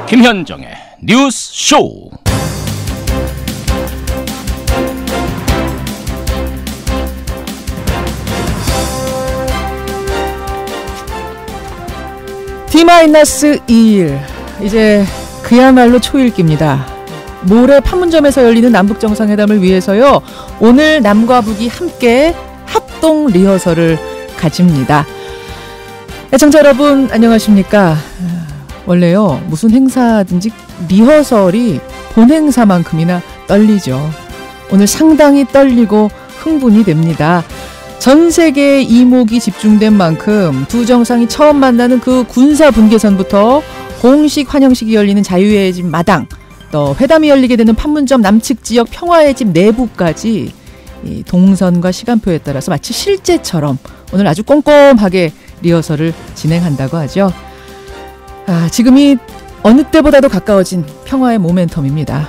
김현정의 뉴스 쇼. D-2일 이제 그야말로 초읽기입니다. 모레 판문점에서 열리는 남북정상회담을 위해서요, 오늘 남과 북이 함께 합동 리허설을 가집니다. 애청자 여러분 안녕하십니까. 원래요, 무슨 행사든지 리허설이 본 행사만큼이나 떨리죠. 오늘 상당히 떨리고 흥분이 됩니다. 전 세계의 이목이 집중된 만큼 두 정상이 처음 만나는 그 군사 분계선부터 공식 환영식이 열리는 자유의 집 마당, 또 회담이 열리게 되는 판문점 남측 지역 평화의 집 내부까지 이 동선과 시간표에 따라서 마치 실제처럼 오늘 아주 꼼꼼하게 리허설을 진행한다고 하죠. 지금이 어느 때보다도 가까워진 평화의 모멘텀입니다.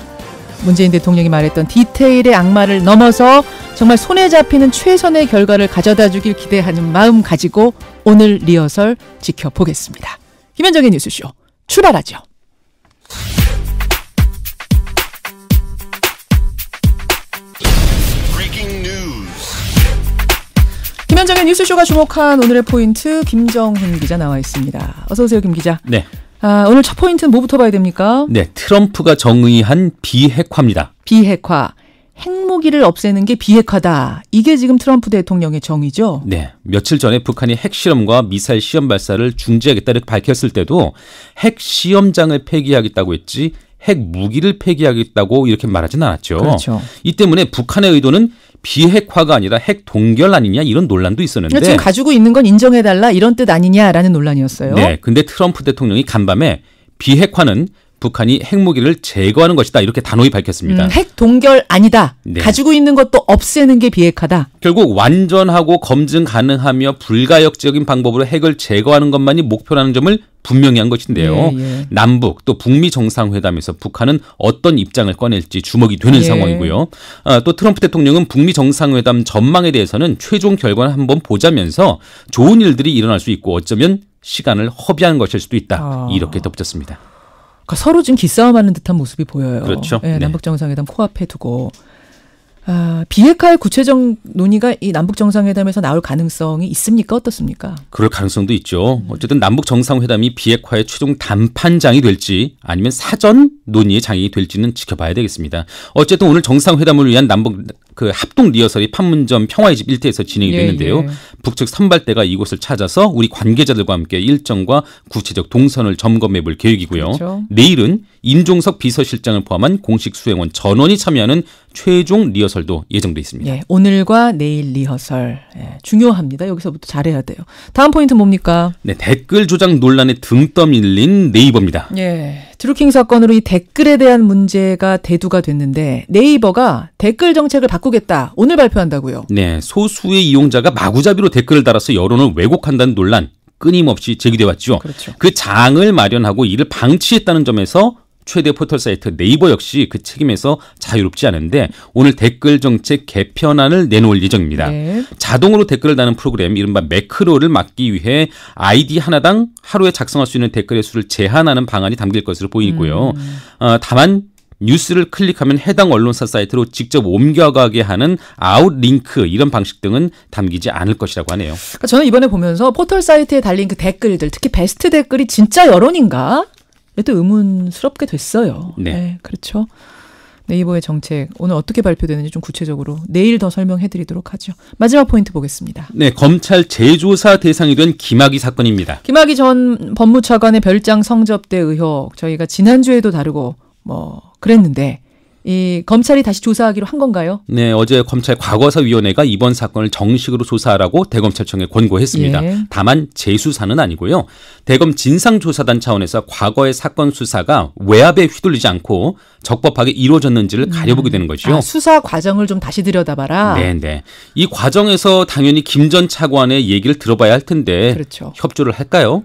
문재인 대통령이 말했던 디테일의 악마를 넘어서 정말 손에 잡히는 최선의 결과를 가져다 주길 기대하는 마음 가지고 오늘 리허설 지켜보겠습니다. 김현정의 뉴스쇼 출발하죠. 김현정의 뉴스쇼가 주목한 오늘의 포인트, 김정훈 기자 나와 있습니다. 어서 오세요, 김 기자. 네. 오늘 첫 포인트는 뭐부터 봐야 됩니까? 네, 트럼프가 정의한 비핵화입니다. 비핵화. 핵무기를 없애는 게 비핵화다. 이게 지금 트럼프 대통령의 정의죠? 네. 며칠 전에 북한이 핵실험과 미사일 시험 발사를 중지하겠다고 밝혔을 때도 핵시험장을 폐기하겠다고 했지 핵무기를 폐기하겠다고 이렇게 말하진 않았죠. 그렇죠. 이 때문에 북한의 의도는 비핵화가 아니라 핵 동결 아니냐 이런 논란도 있었는데, 지금 가지고 있는 건 인정해달라 이런 뜻 아니냐라는 논란이었어요. 네, 근데 트럼프 대통령이 간밤에 비핵화는 북한이 핵무기를 제거하는 것이다 이렇게 단호히 밝혔습니다. 핵 동결 아니다. 네. 가지고 있는 것도 없애는 게 비핵화다. 결국 완전하고 검증 가능하며 불가역적인 방법으로 핵을 제거하는 것만이 목표라는 점을 분명히 한 것인데요. 예. 남북 또 북미 정상회담에서 북한은 어떤 입장을 꺼낼지 주목이 되는 상황이고요. 또 트럼프 대통령은 북미 정상회담 전망에 대해서는 최종 결과를 한번 보자면서 좋은 일들이 일어날 수 있고 어쩌면 시간을 허비한 것일 수도 있다. 이렇게 덧붙였습니다. 그러니까 서로 지금 기싸움하는 듯한 모습이 보여요. 그렇죠. 네, 네. 남북정상회담 코앞에 두고. 비핵화의 구체적 논의가 이 남북정상회담에서 나올 가능성이 있습니까? 어떻습니까? 그럴 가능성도 있죠. 어쨌든 남북정상회담이 비핵화의 최종 담판장이 될지 아니면 사전 논의의 장이 될지는 지켜봐야 되겠습니다. 어쨌든 오늘 정상회담을 위한 남북 합동 리허설이 판문점 평화의 집 일대에서 진행이 됐는데요. 예. 북측 선발대가 이곳을 찾아서 우리 관계자들과 함께 일정과 구체적 동선을 점검해 볼 계획이고요. 그렇죠. 내일은 임종석 비서실장을 포함한 공식 수행원 전원이 참여하는 최종 리허설도 예정돼 있습니다. 예, 오늘과 내일 리허설 중요합니다. 여기서부터 잘해야 돼요. 다음 포인트 뭡니까? 네, 댓글 조작 논란에 등 떠밀린 네이버입니다. 예, 드루킹 사건으로 이 댓글에 대한 문제가 대두가 됐는데 네이버가 댓글 정책을 바꾸겠다. 오늘 발표한다고요. 네, 소수의 이용자가 마구잡이로 댓글을 달아서 여론을 왜곡한다는 논란 끊임없이 제기돼 왔죠. 그렇죠. 그 장을 마련하고 이를 방치했다는 점에서 최대 포털 사이트 네이버 역시 그 책임에서 자유롭지 않은데 오늘 댓글 정책 개편안을 내놓을 예정입니다. 네. 자동으로 댓글을 다는 프로그램 이른바 매크로를 막기 위해 아이디 하나당 하루에 작성할 수 있는 댓글의 수를 제한하는 방안이 담길 것으로 보이고요. 다만 뉴스를 클릭하면 해당 언론사 사이트로 직접 옮겨가게 하는 아웃링크 이런 방식 등은 담기지 않을 것이라고 하네요. 그러니까 저는 이번에 보면서 포털 사이트에 달린 그 댓글들, 특히 베스트 댓글이 진짜 여론인가? 또 의문스럽게 됐어요. 네. 그렇죠. 네이버의 정책 오늘 어떻게 발표되는지 좀 구체적으로 내일 더 설명해드리도록 하죠. 마지막 포인트 보겠습니다. 네, 검찰 재조사 대상이 된 김학의 사건입니다. 김학의 전 법무차관의 별장 성접대 의혹 저희가 지난주에도 다루고 그랬는데 이 검찰이 다시 조사하기로 한 건가요? 네, 어제 검찰 과거사위원회가 이번 사건을 정식으로 조사하라고 대검찰청에 권고했습니다. 예. 다만 재수사는 아니고요. 대검 진상조사단 차원에서 과거의 사건 수사가 외압에 휘둘리지 않고 적법하게 이루어졌는지를 가려보게 되는 거죠. 수사 과정을 좀 다시 들여다봐라. 네. 이 과정에서 당연히 김 전 차관의 얘기를 들어봐야 할 텐데 그렇죠. 협조를 할까요?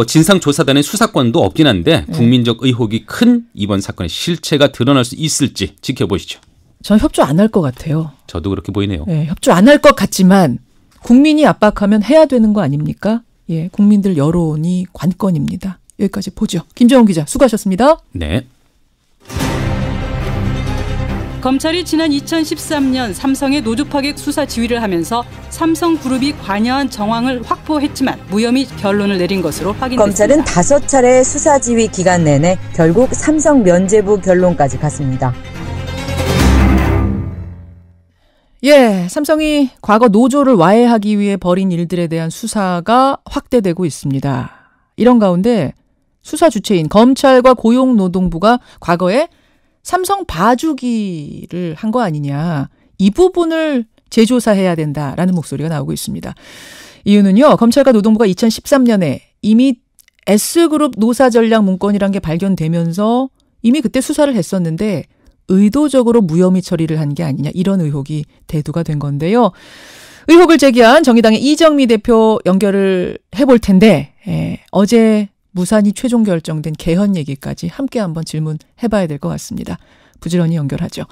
진상조사단의 수사권도 없긴 한데 국민적 의혹이 큰 이번 사건의 실체가 드러날 수 있을지 지켜보시죠. 전 협조 안 할 것 같아요. 저도 그렇게 보이네요. 네, 협조 안 할 것 같지만 국민이 압박하면 해야 되는 거 아닙니까? 예, 국민들 여론이 관건입니다. 여기까지 보죠. 김정은 기자 수고하셨습니다. 네. 검찰이 지난 2013년 삼성의 노조 파격 수사 지휘를 하면서 삼성그룹이 관여한 정황을 확보했지만 무혐의 결론을 내린 것으로 확인됐습니다. 검찰은 5차례 수사 지휘 기간 내내 결국 삼성 면죄부 결론까지 갔습니다. 예, 삼성이 과거 노조를 와해하기 위해 벌인 일들에 대한 수사가 확대되고 있습니다. 이런 가운데 수사 주체인 검찰과 고용노동부가 과거에 삼성 봐주기를 한 거 아니냐. 이 부분을 재조사해야 된다라는 목소리가 나오고 있습니다. 이유는요. 검찰과 노동부가 2013년에 이미 S그룹 노사전략 문건이란 게 발견되면서 이미 그때 수사를 했었는데 의도적으로 무혐의 처리를 한 게 아니냐. 이런 의혹이 대두가 된 건데요. 의혹을 제기한 정의당의 이정미 대표 연결을 해볼 텐데 어제 무산이 최종 결정된 개헌 얘기까지 함께 한번 질문해봐야 될 것 같습니다. 부지런히 연결하죠.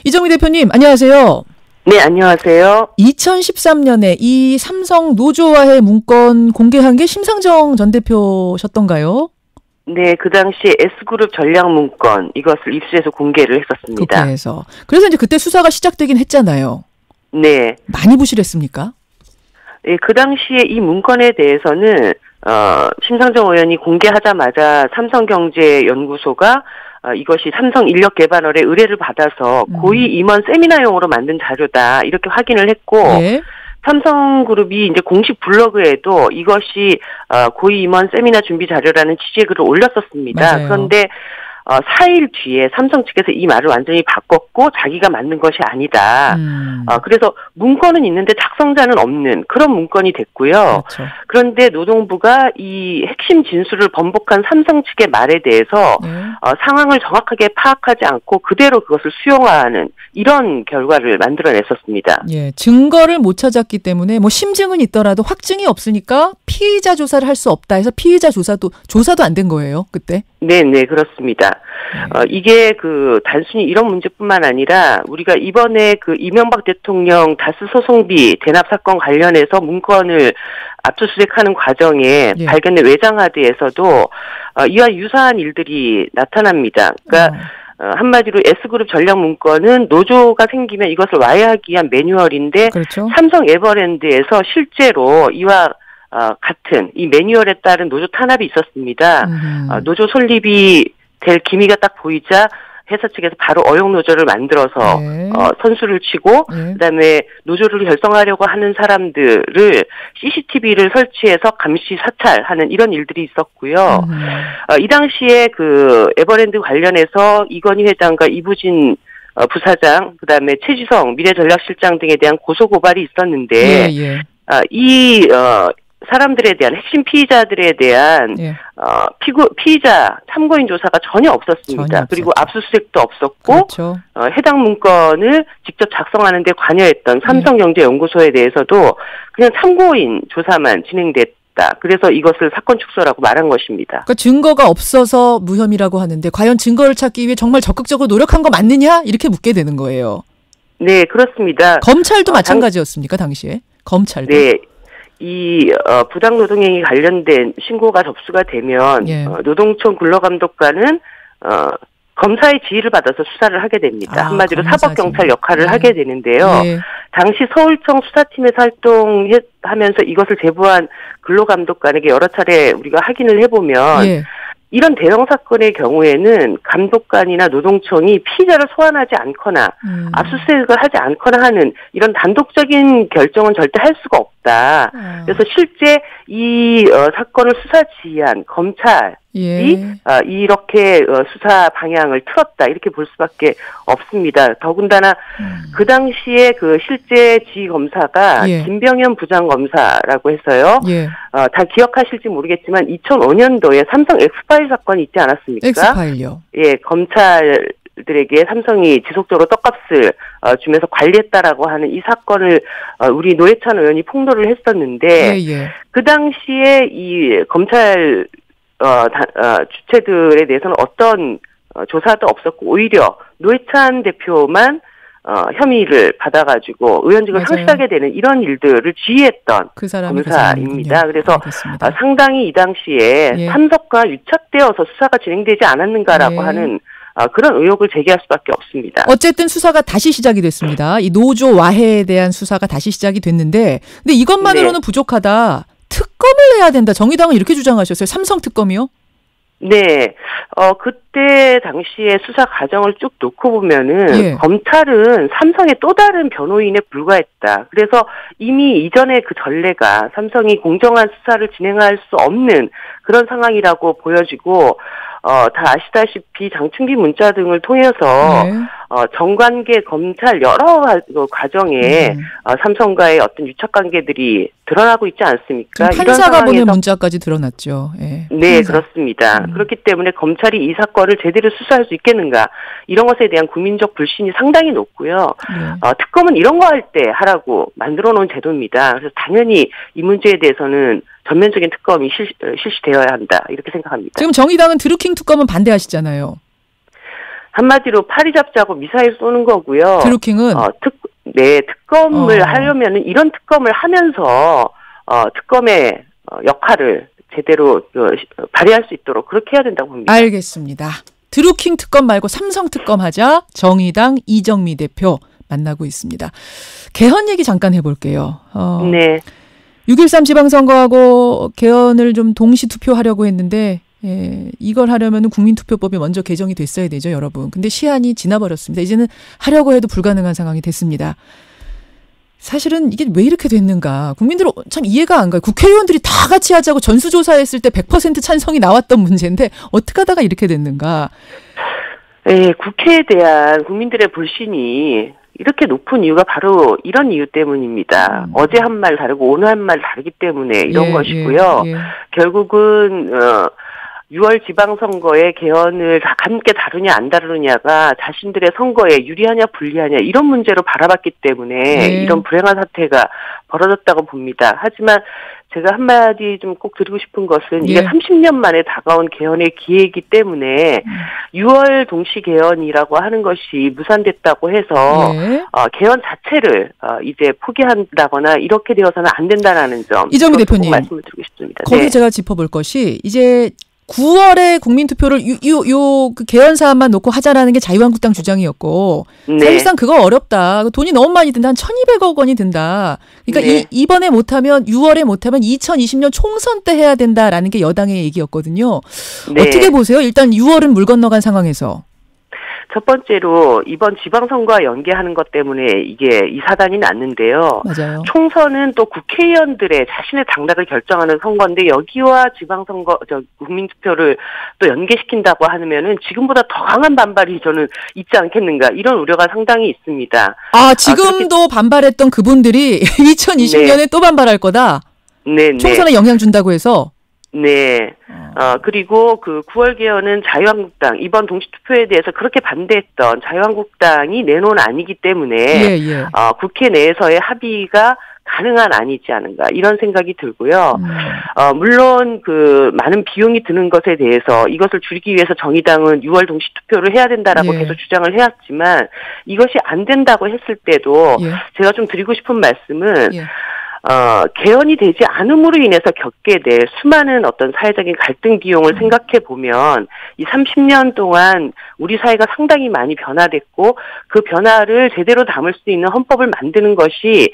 이정미 대표님 안녕하세요. 네, 안녕하세요. 2013년에 이 삼성 노조와의 문건 공개한 게 심상정 전 대표셨던가요? 네, 그 당시에 S그룹 전략 문건 이것을 입수해서 공개를 했었습니다. 국회에서. 그래서 이제 그때 수사가 시작되긴 했잖아요. 네. 많이 부실했습니까? 네, 그 당시에 이 문건에 대해서는 심상정 의원이 공개하자마자 삼성경제연구소가 이것이 삼성인력개발원의 의뢰를 받아서 고위 임원 세미나용으로 만든 자료다 이렇게 확인을 했고 예. 삼성그룹이 이제 공식 블로그에도 이것이 고위 임원 세미나 준비 자료라는 취지의 글을 올렸었습니다. 맞아요. 그런데 4일 뒤에 삼성 측에서 이 말을 완전히 바꿨고 자기가 만든 것이 아니다. 그래서 문건은 있는데 작성자는 없는 그런 문건이 됐고요. 그렇죠. 그런데 노동부가 이 핵심 진술을 번복한 삼성 측의 말에 대해서 상황을 정확하게 파악하지 않고 그대로 그것을 수용하는 이런 결과를 만들어냈었습니다. 예, 증거를 못 찾았기 때문에 뭐 심증은 있더라도 확증이 없으니까 피의자 조사를 할 수 없다 해서 피의자 조사도 안 된 거예요, 그때? 네, 그렇습니다. 이게 단순히 이런 문제뿐만 아니라 우리가 이번에 이명박 대통령 다스 소송비 대납 사건 관련해서 문건을 압수수색하는 과정에 발견된 외장하드에서도 이와 유사한 일들이 나타납니다. 그러니까 한마디로 S그룹 전략 문건은 노조가 생기면 이것을 와해하기 위한 매뉴얼인데 그렇죠. 삼성 에버랜드에서 실제로 이와 같은 이 매뉴얼에 따른 노조 탄압이 있었습니다. 노조 설립이 될 기미가 딱 보이자 회사 측에서 바로 어용노조를 만들어서 선수를 치고 그다음에 노조를 결성하려고 하는 사람들을 CCTV를 설치해서 감시 사찰하는 이런 일들이 있었고요. 이 당시에 에버랜드 관련해서 이건희 회장과 이부진 부사장 그다음에 최지성 미래전략실장 등에 대한 고소고발이 있었는데 사람들에 대한 핵심 피의자들에 대한 피의자 참고인 조사가 전혀 없었습니다. 그리고 압수수색도 없었고 그렇죠. 해당 문건을 직접 작성하는 데 관여했던 삼성경제연구소에 대해서도 그냥 참고인 조사만 진행됐다. 그래서 이것을 사건 축소라고 말한 것입니다. 그러니까 증거가 없어서 무혐의라고 하는데 과연 증거를 찾기 위해 정말 적극적으로 노력한 거 맞느냐? 이렇게 묻게 되는 거예요. 네, 그렇습니다. 검찰도 마찬가지였습니까? 당시에? 검찰도? 네. 이 부당노동행위 관련된 신고가 접수가 되면 노동청 근로감독관은 검사의 지휘를 받아서 수사를 하게 됩니다. 한마디로 사법경찰 역할을 하게 되는데요. 당시 서울청 수사팀에서 활동하면서 이것을 제보한 근로감독관에게 여러 차례 우리가 확인을 해보면 이런 대형 사건의 경우에는 감독관이나 노동청이 피의자를 소환하지 않거나 압수수색을 하지 않거나 하는 이런 단독적인 결정은 절대 할 수가 없다. 그래서 실제 이 사건을 수사 지휘한 검찰이 이렇게 수사 방향을 틀었다 이렇게 볼 수밖에 없습니다. 더군다나 그 당시에 실제 지휘 검사가 김병현 부장검사라고 해서요. 다 기억하실지 모르겠지만 2005년도에 삼성 엑스파일 사건이 있지 않았습니까? 엑스파일요. 예, 검찰들에게 삼성이 지속적으로 떡값을 주면서 관리했다라고 하는 이 사건을 우리 노회찬 의원이 폭로를 했었는데 그 당시에 이 검찰 주체들에 대해서는 어떤 조사도 없었고 오히려 노회찬 대표만 혐의를 받아가지고 의원직을 상실하게 되는 이런 일들을 지휘했던 그 사람이 검사입니다. 그래서 알겠습니다. 상당히 이 당시에 탐석과 유착되어서 수사가 진행되지 않았는가라고 하는 그런 의혹을 제기할 수밖에 없습니다. 어쨌든 수사가 다시 시작이 됐습니다. 이 노조 와해에 대한 수사가 다시 시작이 됐는데, 근데 이것만으로는 부족하다. 특검을 해야 된다. 정의당은 이렇게 주장하셨어요. 삼성 특검이요? 네. 그때 당시에 수사 과정을 쭉 놓고 보면은 검찰은 삼성의 또 다른 변호인에 불과했다. 그래서 이미 이전의 그 전례가 삼성이 공정한 수사를 진행할 수 없는 그런 상황이라고 보여지고 다 아시다시피 장충기 문자 등을 통해서 정관계 검찰 여러 과정에 삼성과의 어떤 유착 관계들이 드러나고 있지 않습니까? 판사가 보낸 문자까지 드러났죠. 네, 그렇습니다. 그렇기 때문에 검찰이 이 사건을 제대로 수사할 수 있겠는가, 이런 것에 대한 국민적 불신이 상당히 높고요. 특검은 이런 거 할 때 하라고 만들어 놓은 제도입니다. 그래서 당연히 이 문제에 대해서는 전면적인 특검이 실시되어야 한다, 이렇게 생각합니다. 지금 정의당은 드루킹 특검은 반대하시잖아요. 한마디로 파리 잡자고 미사일 쏘는 거고요. 드루킹은? 특검을 하려면은 이런 특검을 하면서 특검의 역할을 제대로 발휘할 수 있도록 그렇게 해야 된다고 봅니다. 알겠습니다. 드루킹 특검 말고 삼성 특검 하자. 정의당 이정미 대표 만나고 있습니다. 개헌 얘기 잠깐 해볼게요. 네. 6.13 지방선거하고 개헌을 좀 동시 투표하려고 했는데, 이걸 하려면 국민투표법이 먼저 개정이 됐어야 되죠, 여러분. 근데 시한이 지나버렸습니다. 이제는 하려고 해도 불가능한 상황이 됐습니다. 사실은 이게 왜 이렇게 됐는가. 국민들은 참 이해가 안 가요. 국회의원들이 다 같이 하자고 전수조사했을 때 100% 찬성이 나왔던 문제인데 어떻게 하다가 이렇게 됐는가. 국회에 대한 국민들의 불신이 이렇게 높은 이유가 바로 이런 이유 때문입니다. 어제 한 말 다르고 오늘 한 말 다르기 때문에 이런 것이고요. 결국은 6월 지방선거의 개헌을 함께 다루냐 안 다루냐가 자신들의 선거에 유리하냐 불리하냐 이런 문제로 바라봤기 때문에 이런 불행한 사태가 벌어졌다고 봅니다. 하지만 제가 한마디 좀 꼭 드리고 싶은 것은 이게 30년 만에 다가온 개헌의 기회이기 때문에 6월 동시 개헌이라고 하는 것이 무산됐다고 해서 개헌 자체를 이제 포기한다거나 이렇게 되어서는 안 된다라는 점. 이정미 대표님. 말씀을 드리고 싶습니다. 거기 제가 짚어볼 것이 이제 9월에 국민투표를 그 개헌 사안만 놓고 하자라는 게 자유한국당 주장이었고 사실상 그거 어렵다. 돈이 너무 많이 든다. 한 1,200억 원이 든다. 그러니까 이번에 못하면 6월에 못하면 2020년 총선 때 해야 된다라는 게 여당의 얘기였거든요. 어떻게 보세요? 일단 6월은 물 건너간 상황에서. 첫 번째로 이번 지방선거와 연계하는 것 때문에 이게 이 사단이 났는데요. 맞아요. 총선은 또 국회의원들의 자신의 당락을 결정하는 선거인데 여기와 지방선거, 국민투표를 또 연계시킨다고 하면은 지금보다 더 강한 반발이 저는 있지 않겠는가, 이런 우려가 상당히 있습니다. 지금도 반발했던 그분들이 2020년에 또 반발할 거다? 네. 총선에 영향 준다고 해서? 네. 그리고 그 9월 개헌은 자유한국당, 이번 동시투표에 대해서 그렇게 반대했던 자유한국당이 내놓은 안이기 때문에, 국회 내에서의 합의가 가능한 안이지 않은가, 이런 생각이 들고요. 물론 그 많은 비용이 드는 것에 대해서 이것을 줄이기 위해서 정의당은 6월 동시투표를 해야 된다라고 계속 주장을 해왔지만 이것이 안 된다고 했을 때도 제가 좀 드리고 싶은 말씀은 개헌이 되지 않음으로 인해서 겪게 될 수많은 어떤 사회적인 갈등 비용을 생각해 보면 이 30년 동안 우리 사회가 상당히 많이 변화됐고 그 변화를 제대로 담을 수 있는 헌법을 만드는 것이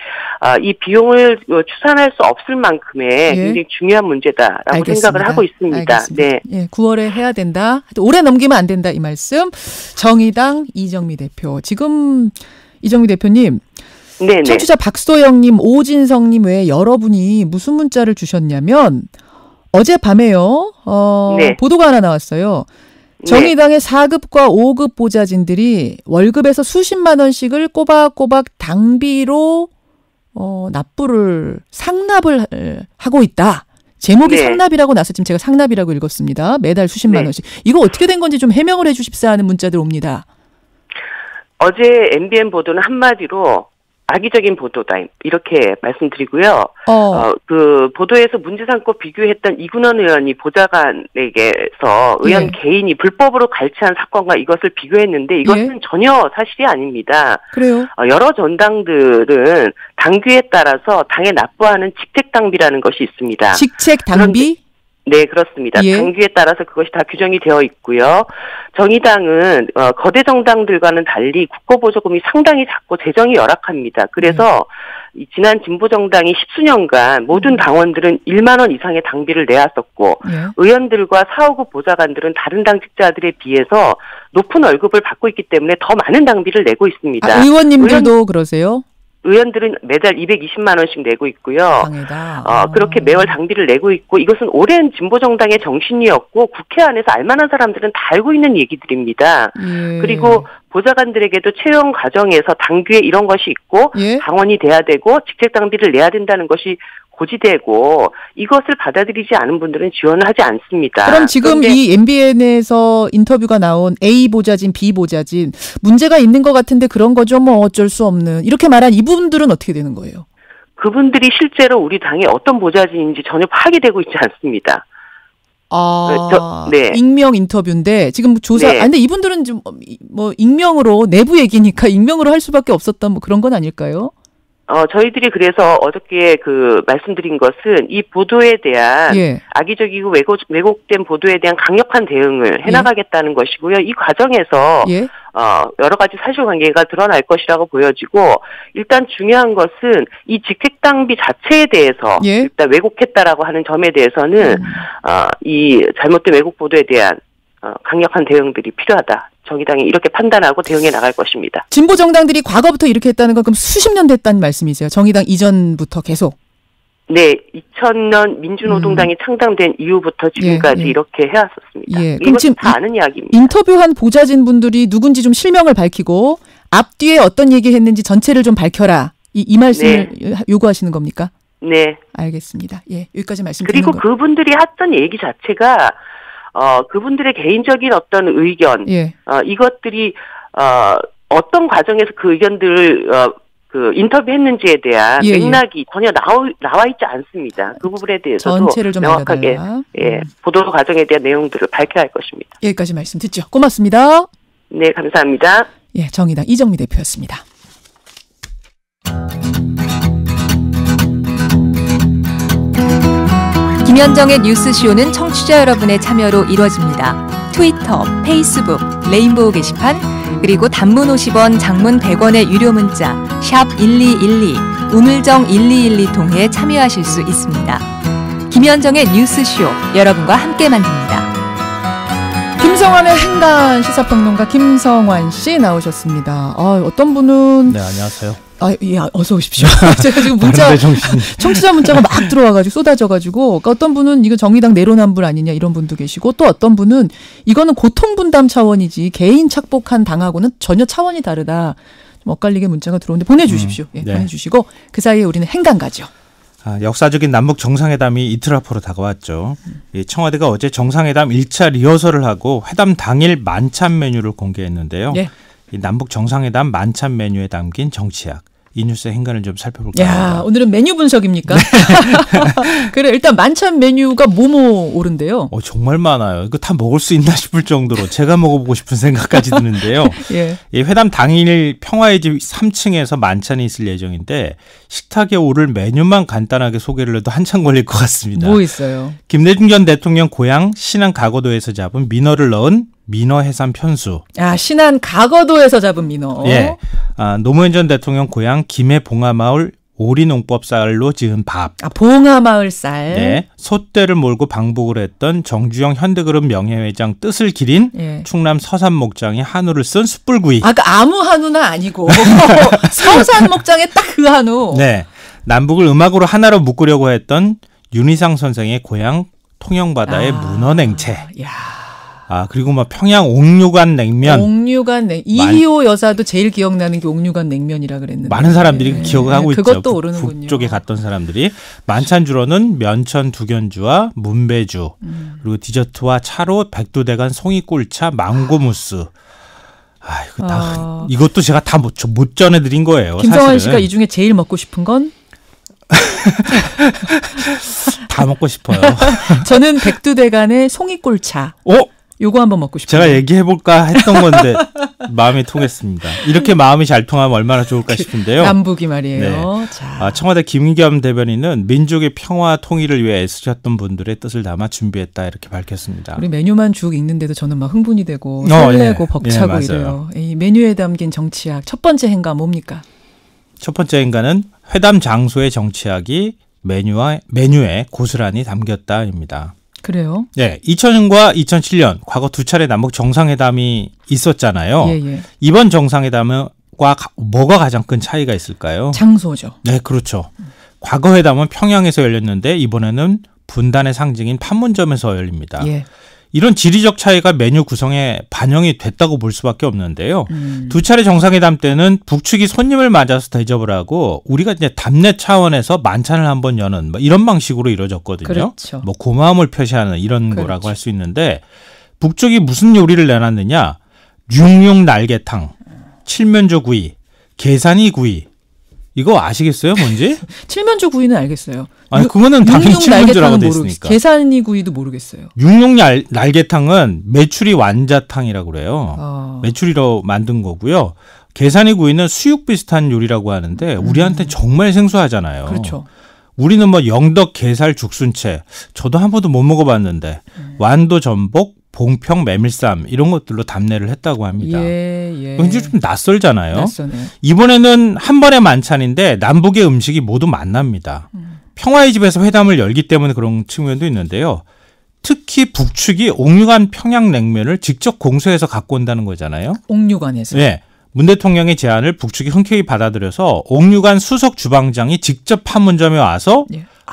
이 비용을 추산할 수 없을 만큼의 굉장히 중요한 문제다라고 생각을 하고 있습니다. 네. 9월에 해야 된다. 올해 넘기면 안 된다, 이 말씀. 정의당 이정미 대표. 지금 이정미 대표님. 네네. 청취자 박소영님, 오진성님 외에 여러분이 무슨 문자를 주셨냐면 어젯밤에요. 보도가 하나 나왔어요. 정의당의 4급과 5급 보좌진들이 월급에서 수십만 원씩을 꼬박꼬박 당비로 상납을 하고 있다. 제목이 상납이라고 나서 지금 제가 상납이라고 읽었습니다. 매달 수십만 원씩. 이거 어떻게 된 건지 좀 해명을 해 주십사 하는 문자들 옵니다. 어제 MBN 보도는 한마디로 악의적인 보도다 이렇게 말씀드리고요. 그 보도에서 문제 삼고 비교했던 이군원 의원이 보좌관에게서 의원 개인이 불법으로 갈취한 사건과 이것을 비교했는데 이것은 전혀 사실이 아닙니다. 그래요? 여러 전당들은 당규에 따라서 당에 납부하는 직책 당비라는 것이 있습니다. 직책 당비? 네, 그렇습니다. 당규에 따라서 그것이 다 규정이 되어 있고요. 정의당은 거대 정당들과는 달리 국고보조금이 상당히 작고 재정이 열악합니다. 그래서 지난 진보정당이 10수년간 모든 당원들은 1만 원 이상의 당비를 내왔었고 의원들과 사후급 보좌관들은 다른 당직자들에 비해서 높은 월급을 받고 있기 때문에 더 많은 당비를 내고 있습니다. 의원님들도 그러세요? 의원들은 매달 220만 원씩 내고 있고요. 당에다. 그렇게 매월 당비를 내고 있고 이것은 오랜 진보정당의 정신이었고 국회 안에서 알만한 사람들은 다 알고 있는 얘기들입니다. 그리고 보좌관들에게도 채용 과정에서 당규에 이런 것이 있고 당원이 돼야 되고 직책 당비를 내야 된다는 것이 고지되고 이것을 받아들이지 않은 분들은 지원을 하지 않습니다. 그럼 지금 이 MBN에서 인터뷰가 나온 A 보좌진, B 보좌진 문제가 있는 것 같은데 그런 거죠. 뭐 어쩔 수 없는 이렇게 말한 이분들은 어떻게 되는 거예요? 그분들이 실제로 우리 당의 어떤 보좌진인지 전혀 파악이 되고 있지 않습니다. 익명 인터뷰인데 지금 조사. 근데 이분들은 좀 뭐 익명으로 내부 얘기니까 익명으로 할 수밖에 없었던 뭐 그런 건 아닐까요? 저희들이 그래서 어저께 말씀드린 것은 이 보도에 대한 악의적이고 왜곡된 보도에 대한 강력한 대응을 해나가겠다는 것이고요. 이 과정에서 여러 가지 사실관계가 드러날 것이라고 보여지고 일단 중요한 것은 이 직책당비 자체에 대해서 일단 왜곡했다라고 하는 점에 대해서는 이 잘못된 왜곡 보도에 대한 강력한 대응들이 필요하다. 정의당이 이렇게 판단하고 대응해 나갈 것입니다. 진보 정당들이 과거부터 이렇게 했다는 건 그럼 수십 년 됐다는 말씀이세요? 정의당 이전부터 계속? 네. 2000년 민주노동당이 창당된 이후부터 지금까지 이렇게 해왔었습니다. 이건 지금 다 아는 이야기입니다. 인터뷰한 보좌진 분들이 누군지 좀 실명을 밝히고 앞뒤에 어떤 얘기했는지 전체를 좀 밝혀라. 이 말씀을 요구하시는 겁니까? 네. 알겠습니다. 여기까지 말씀드리는 그리고 그분들이 했던 얘기 자체가 그분들의 개인적인 어떤 의견, 이것들이, 어떤 과정에서 그 의견들을, 인터뷰했는지에 대한 맥락이 전혀 나와 있지 않습니다. 그 부분에 대해서도 전체를 좀 명확하게, 보도 과정에 대한 내용들을 밝혀야 할 것입니다. 여기까지 말씀 듣죠. 고맙습니다. 네, 감사합니다. 정의당 이정미 대표였습니다. 김현정의 뉴스쇼는 청취자 여러분의 참여로 이루어집니다. 트위터, 페이스북, 레인보우 게시판, 그리고 단문 50원, 장문 100원의 유료 문자 샵 1212, 우물정 1212 통해 참여하실 수 있습니다. 김현정의 뉴스쇼, 여러분과 함께 만듭니다. 김성환의 행간 시사평론가 김성환 씨 나오셨습니다. 어떤 분은 네, 안녕하세요. 어서 오십시오. 제가 지금 청취자 문자가 막 들어와가지고 쏟아져가지고 그러니까 어떤 분은 이거 정의당 내로남불 아니냐 이런 분도 계시고 또 어떤 분은 이거는 고통분담 차원이지 개인 착복한 당하고는 전혀 차원이 다르다. 좀 엇갈리게 문자가 들어오는데 보내주십시오. 보내주시고 그 사이에 우리는 행간 가죠. 역사적인 남북 정상회담이 이틀 앞으로 다가왔죠. 청와대가 어제 정상회담 1차 리허설을 하고 회담 당일 만찬 메뉴를 공개했는데요. 이 남북 정상회담 만찬 메뉴에 담긴 정치학. 이 뉴스의 행간을 좀 살펴볼까요? 오늘은 메뉴 분석입니까? 그래, 일단 만찬 메뉴가 뭐뭐 오른데요? 정말 많아요. 이거 다 먹을 수 있나 싶을 정도로 제가 먹어보고 싶은 생각까지 드는데요. 이 회담 당일 평화의 집 3층에서 만찬이 있을 예정인데 식탁에 오를 메뉴만 간단하게 소개를 해도 한참 걸릴 것 같습니다. 뭐 있어요? 김대중 전 대통령 고향 신안 가거도에서 잡은 민어를 넣은 민어 해삼 편수. 신안 가거도에서 잡은 민어. 노무현 전 대통령 고향 김해 봉하마을 오리농법쌀로 지은 밥. 봉하마을 쌀. 네. 솥대를 몰고 방북을 했던 정주영 현대그룹 명예회장 뜻을 기린 충남 서산목장의 한우를 쓴 숯불구이. 아무 한우는 아니고 서산목장의 딱 그 한우. 네. 남북을 음악으로 하나로 묶으려고 했던 윤희상 선생의 고향 통영바다의 문어냉채. 그리고 평양 옥류관 냉면. 이희호 여사도 제일 기억나는 게 옥류관 냉면이라 그랬는데. 많은 사람들이 기억하고 있죠. 그것도 오르는군요. 북쪽에 갔던 사람들이. 만찬주로는 면천 두견주와 문배주, 그리고 디저트와 차로 백두대간 송이꿀차, 망고무스. 이것도 제가 다 못 전해드린 거예요. 김성환 사실은. 씨가 이 중에 제일 먹고 싶은 건? 다 먹고 싶어요. 저는 백두대간의 송이꿀차. 요거 한번 먹고 싶어요. 제가 얘기해볼까 했던 건데 마음이 통했습니다. 이렇게 마음이 잘 통하면 얼마나 좋을까 싶은데요. 남북이 말이에요. 네. 자. 청와대 김의겸 대변인은 민족의 평화 통일을 위해 애쓰셨던 분들의 뜻을 담아 준비했다 이렇게 밝혔습니다. 우리 메뉴만 쭉 읽는데도 저는 막 흥분이 되고 설레고 벅차고 이래요. 이 메뉴에 담긴 정치학 첫 번째 행가 뭡니까? 첫 번째 행가는 회담 장소의 정치학이 메뉴에 고스란히 담겼다입니다. 그래요? 네, 2000년과 2007년 과거 두 차례 남북 정상회담이 있었잖아요. 예. 이번 정상회담과 뭐가 가장 큰 차이가 있을까요? 장소죠. 네, 그렇죠. 과거 회담은 평양에서 열렸는데 이번에는 분단의 상징인 판문점에서 열립니다. 예. 이런 지리적 차이가 메뉴 구성에 반영이 됐다고 볼 수밖에 없는데요. 두 차례 정상회담 때는 북측이 손님을 맞아서 대접을 하고 우리가 이제 답례 차원에서 만찬을 한번 여는 이런 방식으로 이루어졌거든요. 그렇죠. 고마움을 표시하는 이런 그렇죠. 거라고 할 수 있는데 북쪽이 무슨 요리를 내놨느냐? 육룡 날개탕, 칠면조 구이, 계산이 구이. 이거 아시겠어요, 뭔지? 칠면조 구이는 알겠어요. 아니, 그거는 당연히 칠면조라고 돼 있으니까. 계산이 구이도 모르겠어요. 육룡 날개탕은 메추리 완자탕이라고 그래요. 메추리로 만든 거고요. 계산이 구이는 수육 비슷한 요리라고 하는데 우리한테 정말 생소하잖아요. 그렇죠. 우리는 영덕, 게살, 죽순채. 저도 한 번도 못 먹어봤는데 완도, 전복, 봉평, 메밀쌈 이런 것들로 답례를 했다고 합니다. 예. 굉장히 좀 낯설잖아요. 낯서네요. 이번에는 한 번의 만찬인데 남북의 음식이 모두 만납니다. 평화의 집에서 회담을 열기 때문에 그런 측면도 있는데요. 특히 북측이 옥류관 평양냉면을 직접 공수해서 갖고 온다는 거잖아요. 옥류관에서. 네. 문 대통령의 제안을 북측이 흔쾌히 받아들여서 옥류관 수석 주방장이 직접 판문점에 와서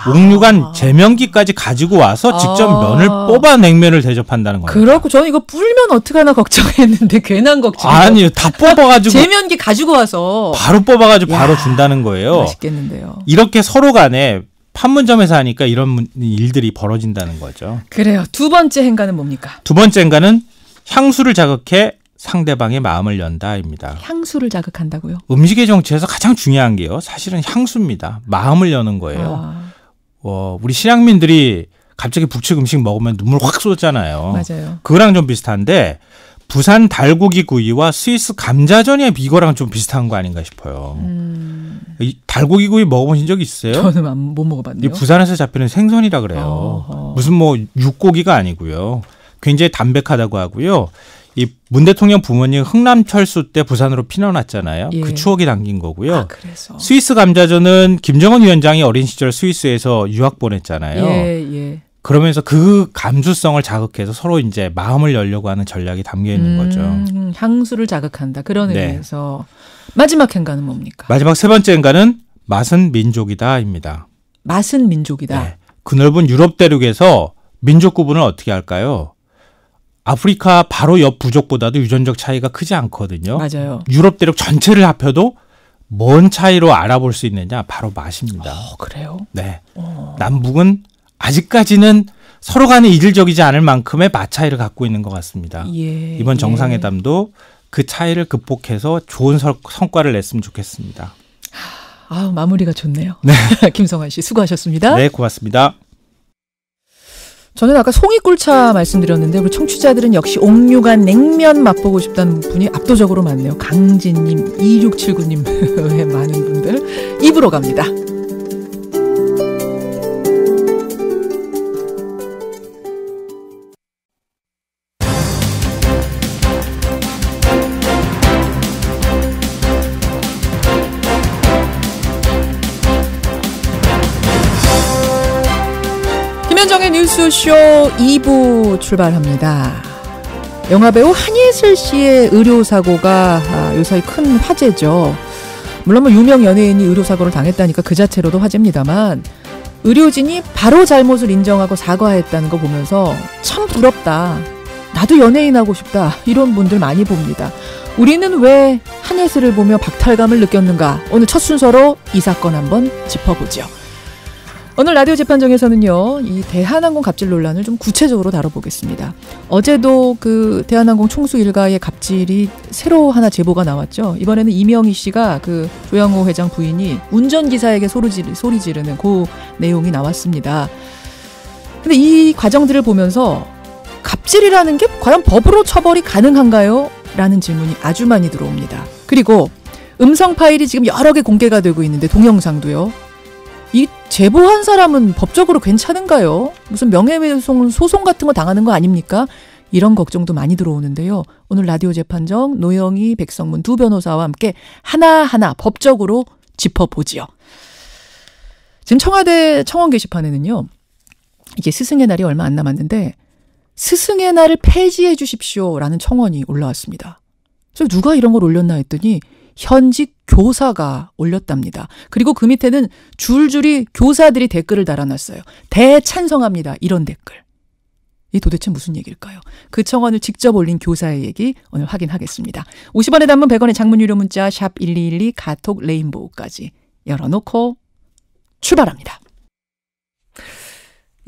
옥류관 제명기까지 가지고 와서 직접 면을 뽑아 냉면을 대접한다는 겁니다. 그렇고 저는 이거 불면 어떡하나 걱정했는데 괜한 걱정. 아니요. 다 뽑아가지고. 제면기 가지고 와서. 바로 뽑아가지고 바로 준다는 거예요. 맛있겠는데요. 이렇게 서로 간에 판문점에서 하니까 이런 일들이 벌어진다는 거죠. 그래요. 두 번째 행가는 뭡니까? 두 번째 행가는 향수를 자극해 상대방의 마음을 연다입니다. 향수를 자극한다고요? 음식의 정치에서 가장 중요한 게요. 사실은 향수입니다. 마음을 여는 거예요. 우리 실향민들이 갑자기 북측 음식 먹으면 눈물 확 쏟잖아요. 맞아요. 그거랑 좀 비슷한데 부산 달고기 구이와 스위스 감자전의 이거랑 좀 비슷한 거 아닌가 싶어요. 이 달고기 구이 먹어보신 적 있어요? 저는 못 먹어봤네요. 이 부산에서 잡히는 생선이라 그래요. 무슨 육고기가 아니고요. 굉장히 담백하다고 하고요. 이 문 대통령 부모님 흥남철수 때 부산으로 피난왔잖아요. 예. 그 추억이 담긴 거고요. 그래서. 스위스 감자전은 김정은 위원장이 어린 시절 스위스에서 유학 보냈잖아요. 예. 그러면서 그 감수성을 자극해서 서로 이제 마음을 열려고 하는 전략이 담겨 있는 거죠. 향수를 자극한다. 그런 의미에서. 마지막 행가는 뭡니까? 마지막 세 번째 행가는 맛은 민족이다입니다. 맛은 민족이다. 네. 그 넓은 유럽 대륙에서 민족 구분을 어떻게 할까요? 아프리카 바로 옆 부족보다도 유전적 차이가 크지 않거든요. 맞아요. 유럽 대륙 전체를 합해도 뭔 차이로 알아볼 수 있느냐? 바로 맛입니다. 그래요? 네. 남북은 아직까지는 서로 간에 이질적이지 않을 만큼의 맛 차이를 갖고 있는 것 같습니다. 이번 정상회담도 그 차이를 극복해서 좋은 성과를 냈으면 좋겠습니다. 마무리가 좋네요. 네. 김성환 씨 수고하셨습니다. 네, 고맙습니다. 저는 아까 송이꿀차 말씀드렸는데 우리 청취자들은 역시 옥류관 냉면 맛보고 싶다는 분이 압도적으로 많네요. 강진님, 2679님 외 많은 분들 입으로 갑니다. 김현정의 뉴스쇼 2부 출발합니다. 영화배우 한예슬 씨의 의료사고가 요사이 큰 화제죠. 물론 유명 연예인이 의료사고를 당했다니까 그 자체로도 화제입니다만 의료진이 바로 잘못을 인정하고 사과했다는 거 보면서 참 부럽다. 나도 연예인 하고 싶다. 이런 분들 많이 봅니다. 우리는 왜 한예슬을 보며 박탈감을 느꼈는가? 오늘 첫 순서로 이 사건 한번 짚어보죠. 오늘 라디오 재판정에서는요, 이 대한항공 갑질 논란을 좀 구체적으로 다뤄보겠습니다. 어제도 그 대한항공 총수 일가의 갑질이 새로 하나 제보가 나왔죠. 이번에는 이명희 씨가 그 조양호 회장 부인이 운전기사에게 소리 지르는 그 내용이 나왔습니다. 근데 이 과정들을 보면서 갑질이라는 게 과연 법으로 처벌이 가능한가요? 라는 질문이 아주 많이 들어옵니다. 그리고 음성 파일이 지금 여러 개 공개가 되고 있는데 동영상도요. 이 제보한 사람은 법적으로 괜찮은가요? 무슨 명예훼손 소송 같은 거 당하는 거 아닙니까? 이런 걱정도 많이 들어오는데요. 오늘 라디오 재판정 노영희, 백성문 두 변호사와 함께 하나하나 법적으로 짚어보지요. 지금 청와대 청원 게시판에는요. 이제 스승의 날이 얼마 안 남았는데 스승의 날을 폐지해 주십시오라는 청원이 올라왔습니다. 그래서 누가 이런 걸 올렸나 했더니 현직 교사가 올렸답니다. 그리고 그 밑에는 줄줄이 교사들이 댓글을 달아놨어요. 대찬성합니다. 이런 댓글. 이 도대체 무슨 얘기일까요? 그 청원을 직접 올린 교사의 얘기 오늘 확인하겠습니다. 50원의 단문 100원의 장문 유료 문자 샵 1212 카톡 레인보우까지 열어놓고 출발합니다.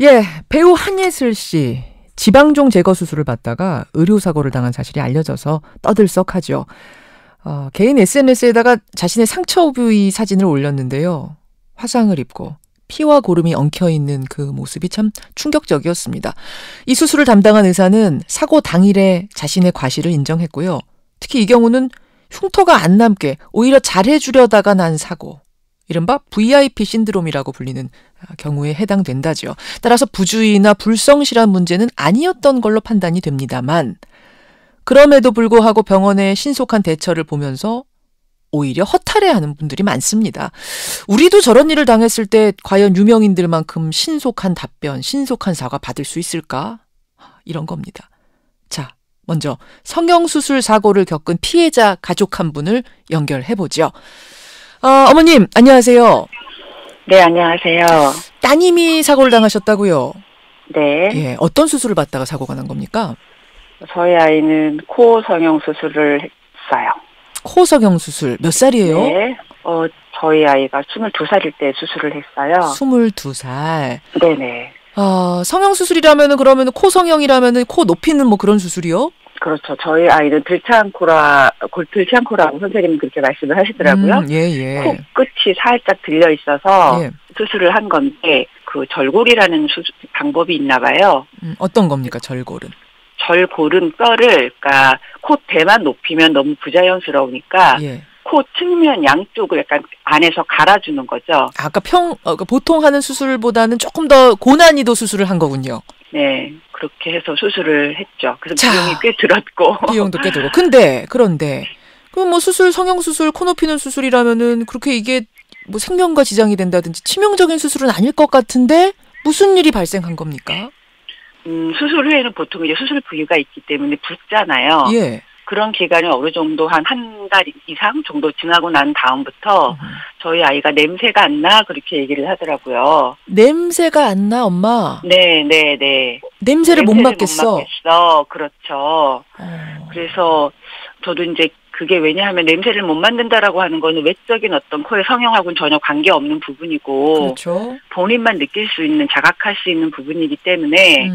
예, 배우 한예슬 씨 지방종 제거 수술을 받다가 의료사고를 당한 사실이 알려져서 떠들썩하죠. 개인 SNS에다가 자신의 상처 부위 사진을 올렸는데요. 화상을 입고 피와 고름이 엉켜있는 그 모습이 참 충격적이었습니다. 이 수술을 담당한 의사는 사고 당일에 자신의 과실을 인정했고요. 특히 이 경우는 흉터가 안 남게 오히려 잘해주려다가 난 사고, 이른바 VIP 신드롬이라고 불리는 경우에 해당된다죠. 따라서 부주의나 불성실한 문제는 아니었던 걸로 판단이 됩니다만 그럼에도 불구하고 병원의 신속한 대처를 보면서 오히려 허탈해하는 분들이 많습니다. 우리도 저런 일을 당했을 때 과연 유명인들만큼 신속한 답변, 신속한 사과 받을 수 있을까? 이런 겁니다. 자, 먼저 성형수술 사고를 겪은 피해자 가족 한 분을 연결해보죠. 어머님, 안녕하세요. 네, 안녕하세요. 따님이 사고를 당하셨다고요? 네. 예, 어떤 수술을 받다가 사고가 난 겁니까? 저희 아이는 코 성형 수술을 했어요. 코 성형 수술 몇 살이에요? 네. 저희 아이가 22살일 때 수술을 했어요. 22살. 네네. 성형 수술이라면은 그러면 코 성형이라면은 코 높이는 뭐 그런 수술이요? 그렇죠. 저희 아이는 들치않코라고 선생님은 그렇게 말씀을 하시더라고요. 예. 코 끝이 살짝 들려 있어서 수술을 한 건데 그 절골이라는 방법이 있나 봐요. 어떤 겁니까, 절골은? 절골은 뼈를, 그러니까 콧대만 높이면 너무 부자연스러우니까 코 측면 양쪽을 약간 안에서 갈아주는 거죠. 아까 보통 하는 수술보다는 조금 더 고난이도 수술을 한 거군요. 네, 그렇게 해서 수술을 했죠. 그래서 비용이 꽤 들었고. 비용도 꽤 들고. 그런데 그럼 뭐 성형 수술, 코 높이는 수술이라면은 그렇게 이게 뭐 생명과 지장이 된다든지 치명적인 수술은 아닐 것 같은데 무슨 일이 발생한 겁니까? 수술 후에는 보통 이제 수술 부위가 있기 때문에 붓잖아요. 예. 그런 기간이 어느 정도 한 달 이상 정도 지나고 난 다음부터 저희 아이가 냄새가 안 나 그렇게 얘기를 하더라고요. 냄새가 안 나, 엄마? 네. 냄새를 못 맡겠어. 그렇죠. 그래서 저도 이제 그게 왜냐하면 냄새를 못 맡는다라고 하는 거는 외적인 어떤 코의 성형하고는 전혀 관계없는 부분이고 그렇죠. 본인만 느낄 수 있는, 자각할 수 있는 부분이기 때문에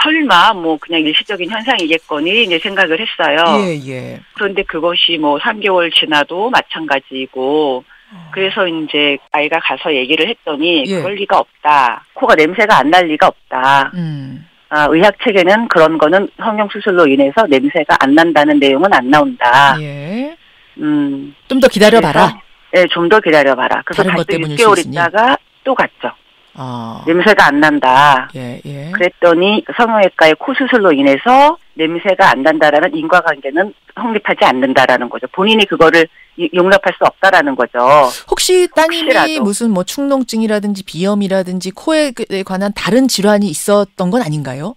설마 뭐 그냥 일시적인 현상이겠거니 이제 생각을 했어요. 예. 그런데 그것이 뭐 3개월 지나도 마찬가지이고 그래서 이제 아이가 가서 얘기를 했더니 그럴 리가 없다. 코가 냄새가 안 날 리가 없다. 의학 책에는 그런 거는 성형수술로 인해서 냄새가 안 난다는 내용은 안 나온다. 예. 좀 더 기다려봐라. 네, 좀 더 기다려봐라. 그래서 다시 6개월 있다가 또 갔죠. 냄새가 안 난다. 예. 그랬더니 성형외과의 코 수술로 인해서 냄새가 안 난다라는 인과관계는 성립하지 않는다라는 거죠. 본인이 그거를 용납할 수 없다라는 거죠. 혹시 따님이 무슨 뭐 축농증이라든지 비염이라든지 코에 관한 다른 질환이 있었던 건 아닌가요?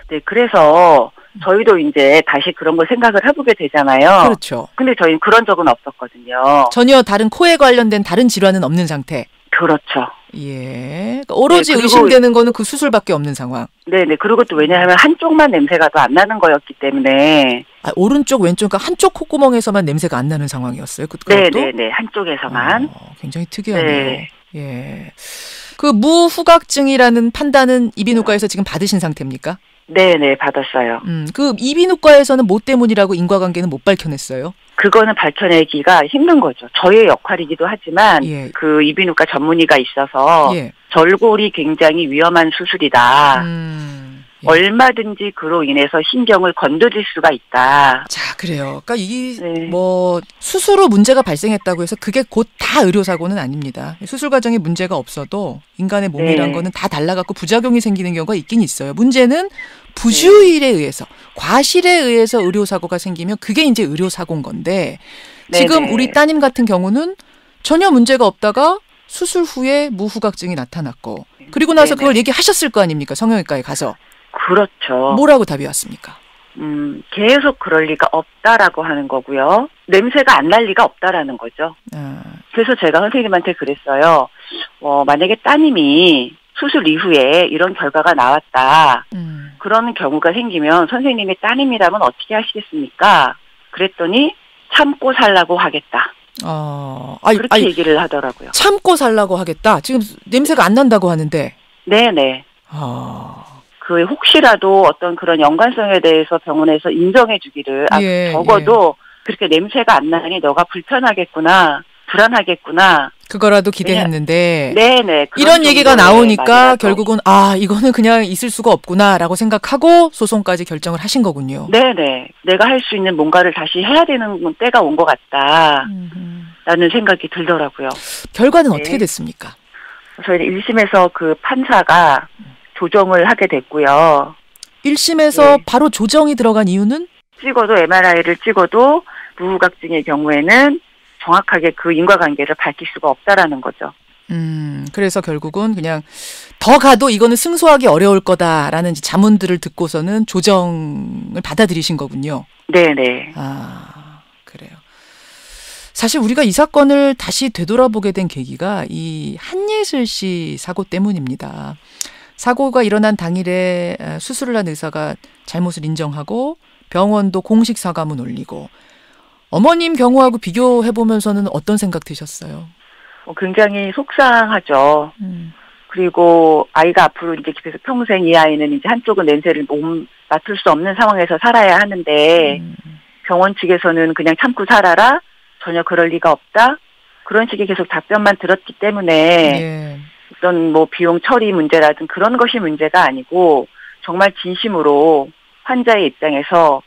네, 그래서 저희도 이제 다시 그런 걸 생각을 해보게 되잖아요. 그렇죠. 근데 저희는 그런 적은 없었거든요. 전혀 다른 코에 관련된 다른 질환은 없는 상태. 그렇죠. 예. 그러니까 오로지 의심되는 거는 그 수술밖에 없는 상황. 네네. 그리고 또 왜냐하면 한쪽만 냄새가 더 안 나는 거였기 때문에. 오른쪽, 왼쪽, 그러니까 한쪽 콧구멍에서만 냄새가 안 나는 상황이었어요. 네네네. 한쪽에서만. 굉장히 특이하네요. 네. 예. 그 무후각증이라는 판단은 이비인후과에서 지금 받으신 상태입니까? 네네, 받았어요. 그 이비인후과에서는 뭐 때문이라고 인과관계는 못 밝혀냈어요? 그거는 밝혀내기가 힘든 거죠. 저의 역할이기도 하지만 그 이비인후과 전문의가 있어서 절골이 굉장히 위험한 수술이다. 얼마든지 그로 인해서 신경을 건드릴 수가 있다. 자, 그래요. 그러니까 이 뭐 수술 후 문제가 발생했다고 해서 그게 곧 다 의료사고는 아닙니다. 수술 과정에 문제가 없어도 인간의 몸이란 거는 다 달라갖고 부작용이 생기는 경우가 있긴 있어요. 문제는 부주의에 의해서, 과실에 의해서 의료사고가 생기면 그게 이제 의료사고인 건데 지금 우리 따님 같은 경우는 전혀 문제가 없다가 수술 후에 무후각증이 나타났고 그리고 나서 그걸 얘기하셨을 거 아닙니까? 성형외과에 가서. 그렇죠. 뭐라고 답이 왔습니까? 계속 그럴 리가 없다라고 하는 거고요. 냄새가 안 날 리가 없다라는 거죠. 그래서 제가 선생님한테 그랬어요. 만약에 따님이 수술 이후에 이런 결과가 나왔다. 그런 경우가 생기면 선생님이 따님이라면 어떻게 하시겠습니까? 그랬더니 참고 살라고 하겠다. 그렇게 얘기를 하더라고요. 참고 살라고 하겠다. 지금 냄새가 안 난다고 하는데. 네네. 그 혹시라도 어떤 그런 연관성에 대해서 병원에서 인정해 주기를 적어도 그렇게 냄새가 안 나니 너가 불편하겠구나, 불안하겠구나. 그거라도 기대했는데 네네. 이런 얘기가 나오니까 결국은 이거는 그냥 있을 수가 없구나라고 생각하고 소송까지 결정을 하신 거군요. 네네. 내가 할 수 있는 뭔가를 다시 해야 되는 때가 온 것 같다라는 생각이 들더라고요. 결과는 어떻게 됐습니까? 저희는 1심에서 그 판사가 조정을 하게 됐고요. 1심에서 바로 조정이 들어간 이유는? 찍어도 MRI를 찍어도 무후각증의 경우에는 정확하게 그 인과관계를 밝힐 수가 없다라는 거죠. 그래서 결국은 그냥 더 가도 이거는 승소하기 어려울 거다라는 자문들을 듣고서는 조정을 받아들이신 거군요. 네네. 그래요. 사실 우리가 이 사건을 다시 되돌아보게 된 계기가 이 한예슬 씨 사고 때문입니다. 사고가 일어난 당일에 수술을 한 의사가 잘못을 인정하고 병원도 공식 사과문 올리고 어머님 경우하고 비교해보면서는 어떤 생각 드셨어요? 굉장히 속상하죠. 그리고 아이가 앞으로 이제 계속 평생 이 아이는 이제 한쪽은 냄새를 맡을 수 없는 상황에서 살아야 하는데 병원 측에서는 그냥 참고 살아라. 전혀 그럴 리가 없다. 그런 식의 계속 답변만 들었기 때문에 어떤 뭐 비용 처리 문제라든 그런 것이 문제가 아니고 정말 진심으로 환자의 입장에서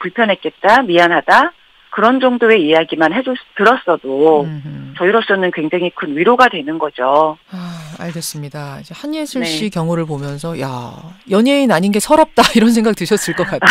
불편했겠다, 미안하다 그런 정도의 이야기만 들었어도 저희로서는 굉장히 큰 위로가 되는 거죠. 알겠습니다. 이제 한예슬 씨 경우를 보면서 연예인 아닌 게 서럽다 이런 생각 드셨을 것 같아요.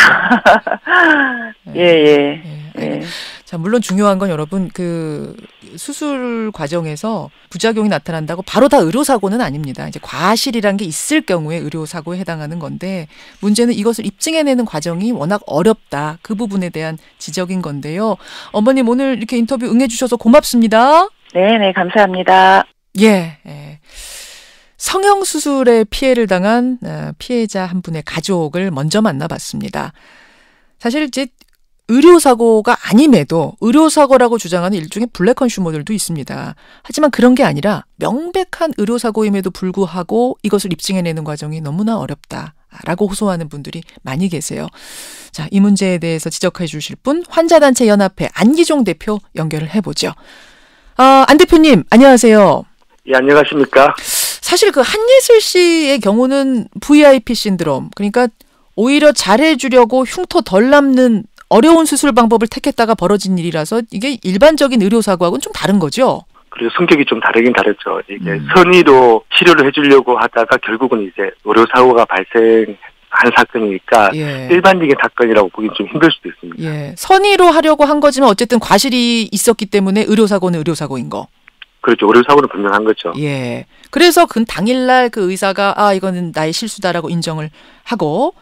자, 물론 중요한 건 여러분 그 수술 과정에서 부작용이 나타난다고 바로 다 의료사고는 아닙니다. 이제 과실이란 게 있을 경우에 의료사고에 해당하는 건데 문제는 이것을 입증해내는 과정이 워낙 어렵다. 그 부분에 대한 지적인 건데요. 어머님 오늘 이렇게 인터뷰 응해주셔서 고맙습니다. 네네 감사합니다. 성형수술에 피해를 당한 피해자 한 분의 가족을 먼저 만나봤습니다. 사실 이제 의료사고가 아님에도 의료사고라고 주장하는 일종의 블랙 컨슈머들도 있습니다. 하지만 그런 게 아니라 명백한 의료사고임에도 불구하고 이것을 입증해내는 과정이 너무나 어렵다라고 호소하는 분들이 많이 계세요. 자, 이 문제에 대해서 지적해 주실 분 환자단체 연합회 안기종 대표 연결을 해보죠. 안 대표님 안녕하세요. 예, 안녕하십니까. 사실 그 한예슬 씨의 경우는 VIP 신드롬, 그러니까 오히려 잘해주려고 흉터 덜 남는 어려운 수술 방법을 택했다가 벌어진 일이라서 이게 일반적인 의료사고하고는 좀 다른 거죠? 그리고 성격이 좀 다르긴 다르죠. 이게 선의로 치료를 해주려고 하다가 결국은 이제 의료사고가 발생한 사건이니까 일반적인 사건이라고 보기는 좀 힘들 수도 있습니다. 선의로 하려고 한 거지만 어쨌든 과실이 있었기 때문에 의료사고는 의료사고인 거. 그렇죠. 의료사고는 분명한 거죠. 그래서 그 당일날 그 의사가 이거는 나의 실수다라고 인정을 하고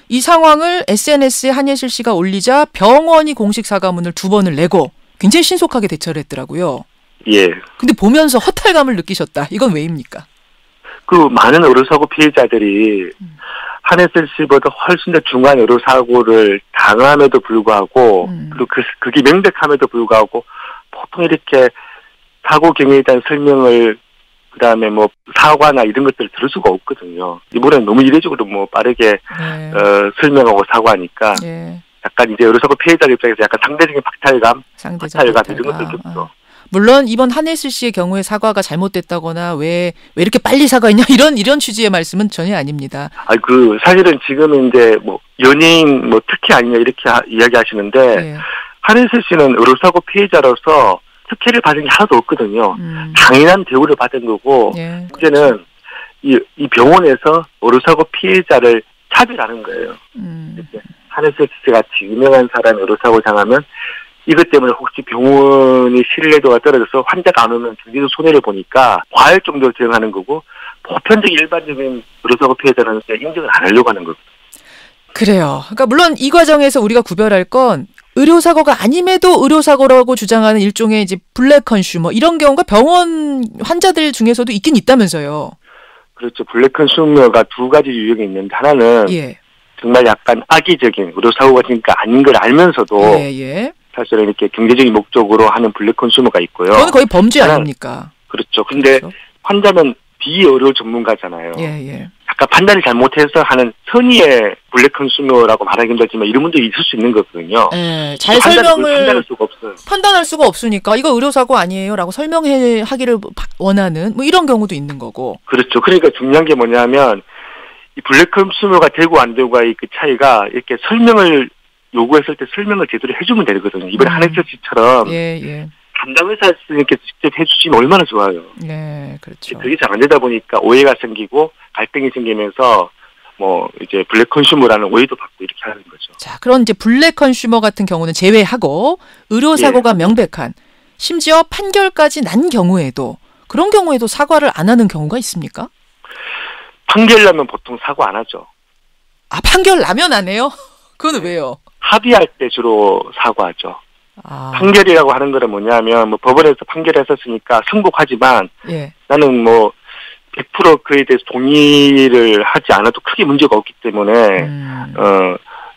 이 상황을 SNS에 한예슬 씨가 올리자 병원이 공식 사과문을 2번을 내고 굉장히 신속하게 대처를 했더라고요. 근데 보면서 허탈감을 느끼셨다. 이건 왜입니까? 그 많은 의료사고 피해자들이 한예슬 씨보다 훨씬 더 중한 의료사고를 당함에도 불구하고 그리고 그게 명백함에도 불구하고 보통 이렇게 사고 경위에 대한 설명을 그다음에 뭐 사과나 이런 것들을 들을 수가 없거든요. 이번엔 너무 이례적으로 뭐 빠르게 설명하고 사과하니까 약간 이제 의료사고 피해자 입장에서 약간 상대적인 박탈감 이런 것도 있겠죠. 물론 이번 한혜슬 씨의 경우에 사과가 잘못됐다거나 왜 이렇게 빨리 사과했냐 이런 취지의 말씀은 전혀 아닙니다. 사실은 지금 이제 뭐 연예인 뭐 특혜 아니냐 이렇게 이야기하시는데 한혜슬 씨는 의료사고 피해자로서 특혜를 받은 게 하나도 없거든요. 당연한 대우를 받은 거고 이제는 이 병원에서 의료사고 피해자를 차별하는 거예요. 한혜슬 씨 같이 유명한 사람이 의료사고 당하면 이것 때문에 혹시 병원이 신뢰도가 떨어져서 환자가 안 오면 경제적 손해를 보니까 과할 정도로 대응하는 거고 보편적인 일반적인 의료사고 피해자는 인정을 안 하려고 하는 거고. 그래요. 그러니까 물론 이 과정에서 우리가 구별할 건 의료사고가 아님에도 의료사고라고 주장하는 일종의 이제 블랙 컨슈머 이런 경우가 병원 환자들 중에서도 있긴 있다면서요. 그렇죠. 블랙 컨슈머가 두 가지 유형이 있는데 하나는 정말 약간 악의적인 의료사고가 그러니까 아닌 걸 알면서도 사실은 이렇게 경제적인 목적으로 하는 블랙 컨슈머가 있고요. 그건 거의 범죄 아닙니까? 그렇죠. 근데 환자는 비의료 전문가잖아요. 약간 판단을 잘못해서 하는 선의의 블랙 컨슈머라고 말하기 힘들지만 이런 분도 있을 수 있는 거거든요. 잘 설명을 판단할 수가 없으니까 이거 의료사고 아니에요라고 설명하기를 원하는 뭐 이런 경우도 있는 거고. 그렇죠. 그러니까 중요한 게 뭐냐면 이 블랙 컨슈머가 되고 안 되고의 그 차이가 이렇게 설명을 요구했을 때 설명을 제대로 해주면 되거든요. 이번에 한혜슬 씨처럼 담당 의사님께 직접 해주시면 얼마나 좋아요. 그렇죠. 그게 잘 안 되다 보니까 오해가 생기고 갈등이 생기면서 뭐 이제 블랙 컨슈머라는 오해도 받고 이렇게 하는 거죠. 자, 그런 이제 블랙 컨슈머 같은 경우는 제외하고 의료사고가 명백한 심지어 판결까지 난 경우에도 그런 경우에도 사과를 안 하는 경우가 있습니까? 판결 나면 보통 사과 안 하죠. 판결 나면 안 해요? 그건 왜요? 합의할 때 주로 사과하죠. 판결이라고 하는 거는 뭐냐면 뭐 법원에서 판결했었으니까 승복하지만 나는 뭐 100% 그에 대해서 동의를 하지 않아도 크게 문제가 없기 때문에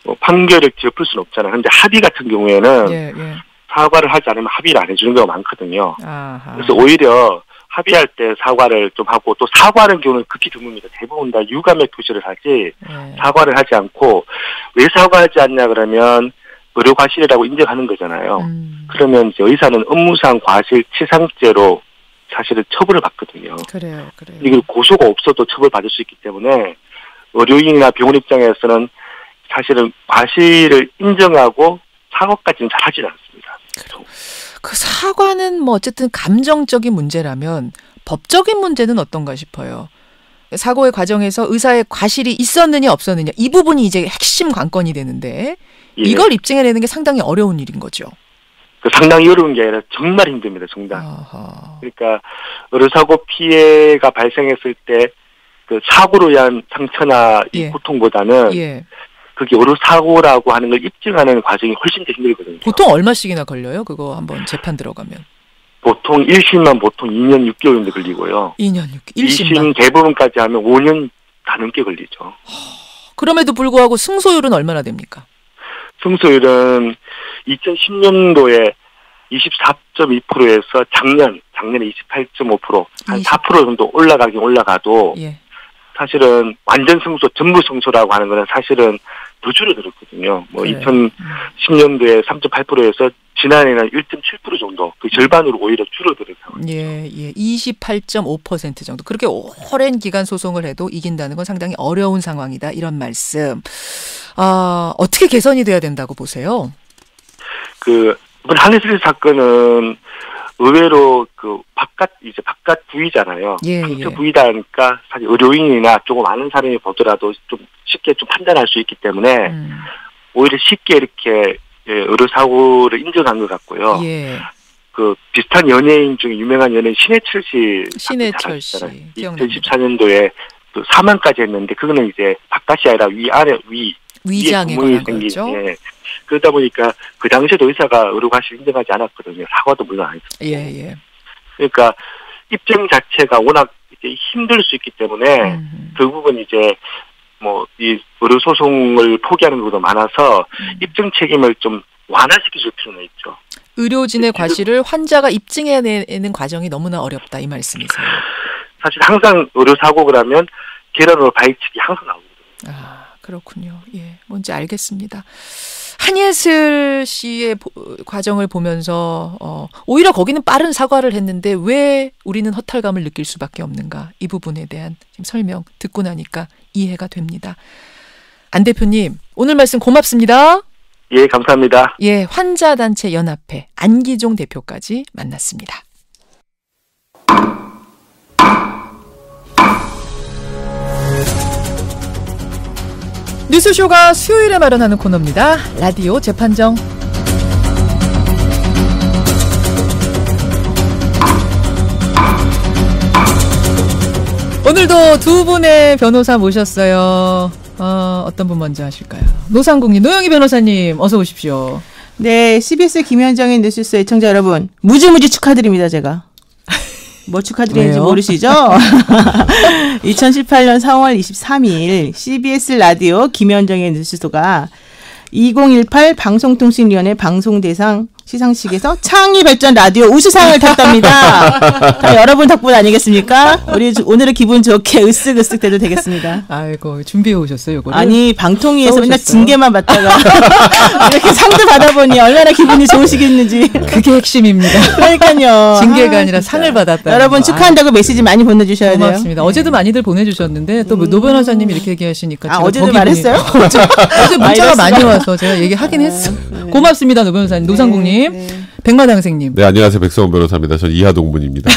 뭐 판결을 뒤엎을 수는 없잖아요. 그런데 합의 같은 경우에는 사과를 하지 않으면 합의를 안 해주는 경우가 많거든요. 그래서 오히려 합의할 때 사과를 좀 하고 또 사과하는 경우는 극히 드뭅니다. 대부분 다 유감의 표시를 하지 사과를 하지 않고 왜 사과하지 않냐 그러면 의료 과실이라고 인정하는 거잖아요. 그러면 이제 의사는 업무상 과실치상죄로 사실은 처벌을 받거든요. 그래요. 이게 고소가 없어도 처벌받을 수 있기 때문에 의료인이나 병원 입장에서는 사실은 과실을 인정하고 사과까지는 잘 하지 않습니다. 그 사과는 뭐 어쨌든 감정적인 문제라면 법적인 문제는 어떤가 싶어요. 사고의 과정에서 의사의 과실이 있었느냐 없었느냐 이 부분이 이제 핵심 관건이 되는데 이걸 입증해내는 게 상당히 어려운 일인 거죠. 상당히 어려운 게 아니라 정말 힘듭니다. 정말. 그러니까 의료사고 피해가 발생했을 때 그 사고로 인한 상처나 이 고통보다는 그게 의료사고라고 하는 걸 입증하는 과정이 훨씬 더 힘들거든요. 보통 얼마씩이나 걸려요? 그거 한번 재판 들어가면. 보통 1심만 보통 2년 6개월 정도 걸리고요. 2년 6개월. 1심 대부분까지 하면 5년 다 넘게 걸리죠. 그럼에도 불구하고 승소율은 얼마나 됩니까? 승소율은 2010년도에 24.2%에서 작년에 28.5% 한 4% 정도 올라가긴 올라가도 사실은 완전 승소, 전부 승소라고 하는 거는 사실은 더 줄어들었거든요. 뭐 2010년도에 3.8%에서 지난해는 1.7% 정도, 그 절반으로 오히려 줄어드는 상황이죠. 28.5% 정도. 그렇게 오랜 기간 소송을 해도 이긴다는 건 상당히 어려운 상황이다. 이런 말씀. 어떻게 개선이 돼야 된다고 보세요? 이번 한혜슬 사건은 의외로 바깥 부위잖아요. 상처 부위다니까 사실 의료인이나 조금 아는 사람이 보더라도 좀 쉽게 좀 판단할 수 있기 때문에 오히려 쉽게 이렇게 의료사고를 인정한 것 같고요. 비슷한 연예인 중에 유명한 연예인 신해철 씨. 2014년도에 또 사망까지 했는데 그거는 이제 바깥이 아니라 위장에 관한 거죠. 그러다 보니까 그 당시에도 의사가 의료과실 인정하지 않았거든요. 사과도 물론 안 했었고. 그러니까 입증 자체가 워낙 이제 힘들 수 있기 때문에 결국은 이제 뭐 이 의료 소송을 포기하는 경우도 많아서 입증 책임을 좀 완화시켜 줄 필요는 있죠. 의료진의 과실을 환자가 입증해내는 과정이 너무나 어렵다 이 말씀이세요. 사실 항상 의료사고 그러면 계란으로 바위치기 항상 나오거든요. 아, 그렇군요. 예, 뭔지 알겠습니다. 한예슬 씨의 과정을 보면서 오히려 거기는 빠른 사과를 했는데 왜 우리는 허탈감을 느낄 수밖에 없는가. 이 부분에 대한 지금 설명 듣고 나니까 이해가 됩니다. 안 대표님, 오늘 말씀 고맙습니다. 예, 감사합니다. 예, 환자단체 연합회 안기종 대표까지 만났습니다. 뉴스쇼가 수요일에 마련하는 코너입니다. 라디오 재판정. 오늘도 두 분의 변호사 모셨어요. 어떤 분 먼저 하실까요? 노상국님, 노영희 변호사님 어서 오십시오. 네, CBS 김현정의 뉴스쇼 애청자 여러분, 무지무지 축하드립니다. 제가. 뭐 축하드리는지 모르시죠? 2018년 4월 23일 CBS 라디오 김현정의 뉴스쇼가 2018 방송통신위원회 방송대상 시상식에서 창의발전 라디오 우수상을 탔답니다. 다 여러분 덕분 아니겠습니까? 우리 오늘은 기분 좋게 으쓱으쓱 돼도 되겠습니다. 아이고, 준비해 오셨어요, 이거를? 아니, 방통위에서 맨날 징계만 받다가 이렇게 상도 받아보니 얼마나 기분이 좋으시겠는지. 그게 핵심입니다. 그러니까요. 징계가 아니라 상을 받았다. 여러분 축하한다고 메시지 많이 보내주셔야 돼요. 고맙습니다. 네. 어제도 많이들 보내주셨는데 또 노 변호사님이 이렇게 얘기하시니까 어제도 말했어요? 어제 문자가 많이 와서 제가 얘기하긴 했어요. 고맙습니다, 노 변호사님. 노상국님. 네. 백마당생님. 네, 안녕하세요. 백성원 변호사입니다. 저는 이하동분입니다.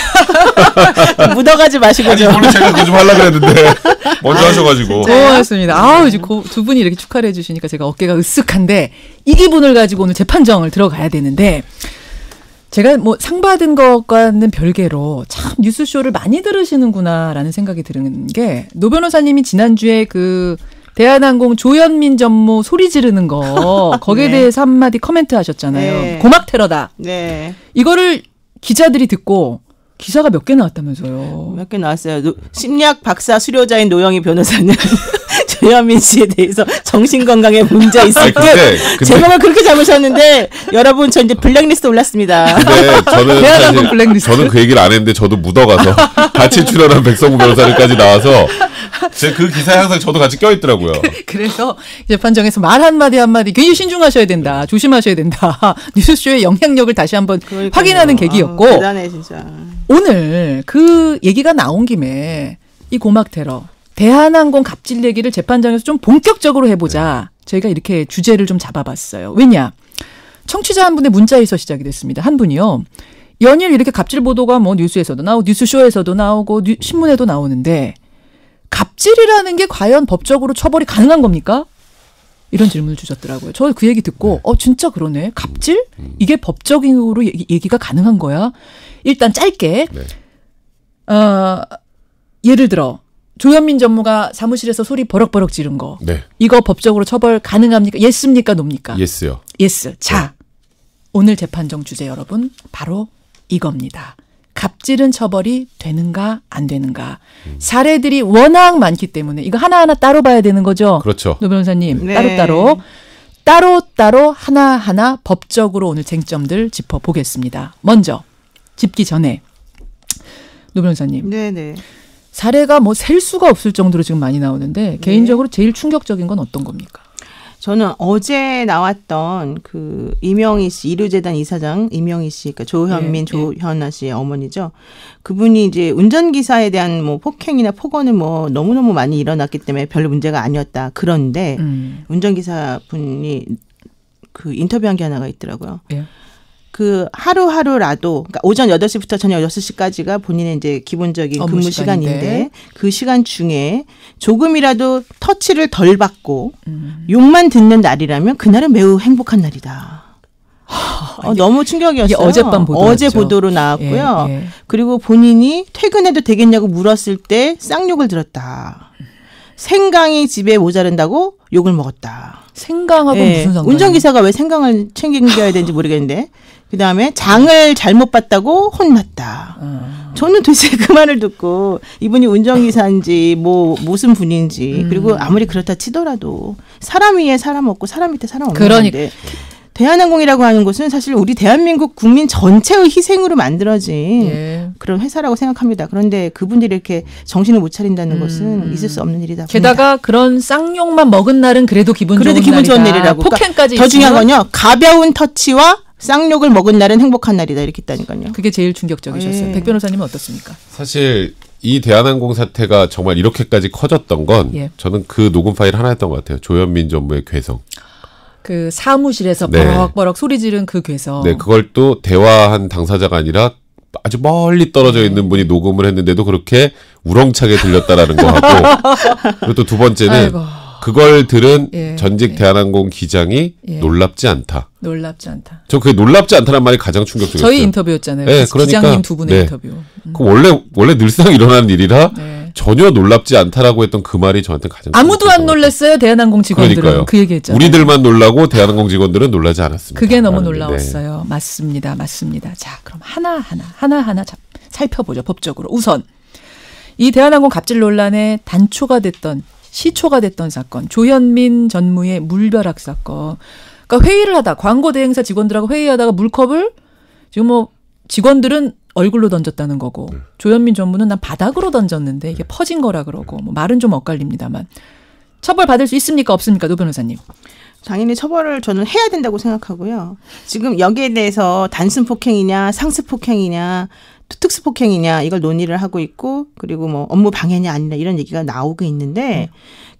묻어가지 마시고죠. 원래 제가 그거 좀 하려고 했는데 먼저 하셔가지고. 고맙습니다. 아우, 이제 두 분이 이렇게 축하를 해주시니까 제가 어깨가 으쓱한데 이 기분을 가지고 오늘 재판정을 들어가야 되는데 제가 뭐 상 받은 것과는 별개로 참 뉴스쇼를 많이 들으시는구나라는 생각이 드는 게 노 변호사님이 지난주에 그 대한항공 조현민 전무 소리 지르는 거 거기에 네. 대해서 한마디 코멘트 하셨잖아요. 네. 고막 테러다. 네. 이거를 기자들이 듣고 기사가 몇 개 나왔다면서요. 몇 개 나왔어요. 심리학 박사 수료자인 노영희 변호사는 조현민 씨에 대해서 정신건강에 문제 있을 듯 제목을 그렇게 잡으셨는데 여러분 저 이제 블랙리스트 올랐습니다. 근데 저는 사실 블랙리스트. 저는 그 얘기를 안 했는데 저도 묻어가서 같이 출연한 백성구 변호사님까지 나와서 제 그 기사에 항상 저도 같이 껴있더라고요. 그래서 재판정에서 말 한마디 굉장히 신중하셔야 된다. 조심하셔야 된다. 뉴스쇼의 영향력을 다시 한번 확인하는 계기였고 대단해 진짜. 오늘 그 얘기가 나온 김에 이 고막 테러 대한항공 갑질 얘기를 재판장에서 좀 본격적으로 해보자. 저희가 이렇게 주제를 좀 잡아봤어요. 왜냐? 청취자 한 분의 문자에서 시작이 됐습니다. 한 분이요. 연일 이렇게 갑질 보도가 뭐 뉴스에서도 나오고 뉴스쇼에서도 나오고 신문에도 나오는데 갑질이라는 게 과연 법적으로 처벌이 가능한 겁니까? 이런 질문을 주셨더라고요. 저 그 얘기 듣고 진짜 그러네. 갑질? 이게 법적으로 얘기가 가능한 거야? 일단 짧게 예를 들어 조현민 전무가 사무실에서 소리 버럭버럭 지른 거. 네. 이거 법적으로 처벌 가능합니까? 예스입니까? 노입니까? 예스요. 예스. 자, 오늘 재판정 주제 여러분 바로 이겁니다. 갑질은 처벌이 되는가 안 되는가. 사례들이 워낙 많기 때문에 이거 하나하나 따로 봐야 되는 거죠. 그렇죠. 노 변호사님. 네. 따로따로 하나하나 법적으로 오늘 쟁점들 짚어보겠습니다. 먼저 짚기 전에 노 변호사님. 네네. 사례가 뭐 셀 수가 없을 정도로 지금 많이 나오는데 개인적으로 제일 충격적인 건 어떤 겁니까? 저는 어제 나왔던 그 이명희 씨, 이류재단 이사장 이명희 씨, 그러니까 조현민, 조현아 씨의 어머니죠. 그분이 이제 운전기사에 대한 뭐 폭행이나 폭언은 뭐 너무너무 많이 일어났기 때문에 별로 문제가 아니었다. 그런데 운전기사 분이 그 인터뷰한 게 하나가 있더라고요. 예. 그 하루하루라도 그러니까 오전 8시부터 저녁 6시까지가 본인의 이제 기본적인 근무 시간인데 그 시간 중에 조금이라도 터치를 덜 받고 욕만 듣는 날이라면 그날은 매우 행복한 날이다. 너무 충격이었어요. 어젯밤 어제 보도로 나왔고요. 예. 그리고 본인이 퇴근해도 되겠냐고 물었을 때 쌍욕을 들었다. 생강이 집에 모자른다고 욕을 먹었다. 생강하고 무슨 상관이에요? 운전기사가 왜 생강을 챙겨야 되는지 모르겠는데 그다음에 장을 잘못 봤다고 혼났다. 저는 도대체 그 말을 듣고 이분이 운전기사인지 뭐 무슨 분인지 그리고 아무리 그렇다 치더라도 사람 위에 사람 없고 사람 밑에 사람 없는 건데 대한항공이라고 하는 곳은 사실 우리 대한민국 국민 전체의 희생으로 만들어진 그런 회사라고 생각합니다. 그런데 그분들이 이렇게 정신을 못 차린다는 것은 있을 수 없는 일이다. 게다가 봅니다. 그런 쌍욕만 먹은 날은 그래도 기분 좋은 일이라고. 폭행까지 더 중요한 건요. 가벼운 터치와 쌍욕을 먹은 날은 행복한 날이다 이렇게 있다니까요. 그게 제일 충격적이셨어요. 백 변호사님은 어떻습니까? 사실 이 대한항공 사태가 정말 이렇게까지 커졌던 건 저는 그 녹음 파일 하나였던 것 같아요. 조현민 전무의 괴성. 그 사무실에서 버럭버럭 소리 지른 그 괴성. 네, 그걸 또 대화한 당사자가 아니라 아주 멀리 떨어져 있는 분이 녹음을 했는데도 그렇게 우렁차게 들렸다라는 거 하고 그리고 또 두 번째는 아이고. 그걸 들은 전직 대한항공 기장이 놀랍지 않다. 놀랍지 않다. 저 그게 놀랍지 않다는 말이 가장 충격적이었어요. 저희 인터뷰였잖아요. 네, 그러니까 기장님 두 분의 인터뷰. 그 원래 늘상 일어나는 일이라 전혀 놀랍지 않다라고 했던 그 말이 저한테 가장 아무도 안 놀랐어요. 대한항공 직원들은. 그러니까요. 그 얘기했잖아요. 우리들만 놀라고 대한항공 직원들은 놀라지 않았습니다. 그게 너무 놀라웠어요. 맞습니다. 자, 그럼 하나하나 살펴보죠. 법적으로. 우선 이 대한항공 갑질 논란의 단초가 됐던 시초가 됐던 사건, 조현민 전무의 물벼락 사건. 그러니까 회의를 하다 광고 대행사 직원들하고 회의하다가 물컵을 지금 뭐 직원들은 얼굴로 던졌다는 거고 조현민 전무는 난 바닥으로 던졌는데 이게 퍼진 거라 그러고 뭐 말은 좀 엇갈립니다만 처벌 받을 수 있습니까 없습니까 노 변호사님? 당연히 처벌을 저는 해야 된다고 생각하고요. 지금 여기에 대해서 단순 폭행이냐 상습 폭행이냐 특수 폭행이냐 이걸 논의를 하고 있고 그리고 뭐 업무 방해냐 아니냐 이런 얘기가 나오고 있는데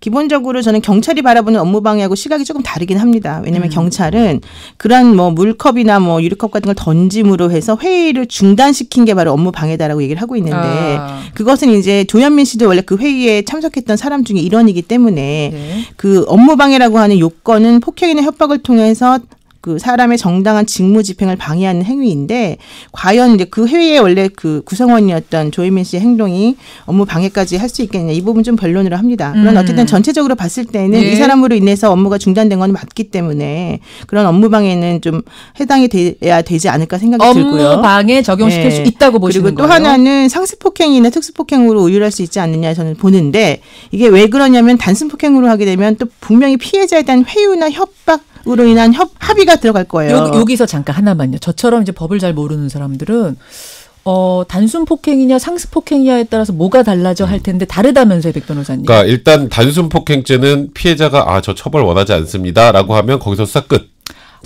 기본적으로 저는 경찰이 바라보는 업무 방해하고 시각이 조금 다르긴 합니다. 왜냐하면 경찰은 그런 뭐 물컵이나 뭐 유리컵 같은 걸 던짐으로 해서 회의를 중단시킨 게 바로 업무 방해다라고 얘기를 하고 있는데 그것은 이제 조현민 씨도 원래 그 회의에 참석했던 사람 중에 일원이기 때문에 그 업무 방해라고 하는 요건은 폭행이나 협박을 통해서 그 사람의 정당한 직무 집행을 방해하는 행위인데 과연 이제 그 회의에 원래 그 구성원이었던 조현민 씨의 행동이 업무 방해까지 할 수 있겠냐 이 부분 좀 변론을 합니다. 그러나 어쨌든 전체적으로 봤을 때는 이 사람으로 인해서 업무가 중단된 건 맞기 때문에 그런 업무 방해는 좀 해당이 돼야 되지 않을까 생각이 들고요. 업무 방해 적용시킬 수 있다고 보시는 그리고 거예요? 또 하나는 상습 폭행이나 특수 폭행으로 의율할 수 있지 않느냐 저는 보는데 이게 왜 그러냐면 단순 폭행으로 하게 되면 또 분명히 피해자에 대한 회유나 협박 으로 인한 합의가 들어갈 거예요. 여기서 잠깐 하나만요. 저처럼 이제 법을 잘 모르는 사람들은 단순 폭행이냐 상습 폭행이냐에 따라서 뭐가 달라져 할 텐데 다르다면서요, 백 변호사님. 그러니까 일단 단순 폭행죄는 피해자가 저 처벌 원하지 않습니다라고 하면 거기서 수사 끝.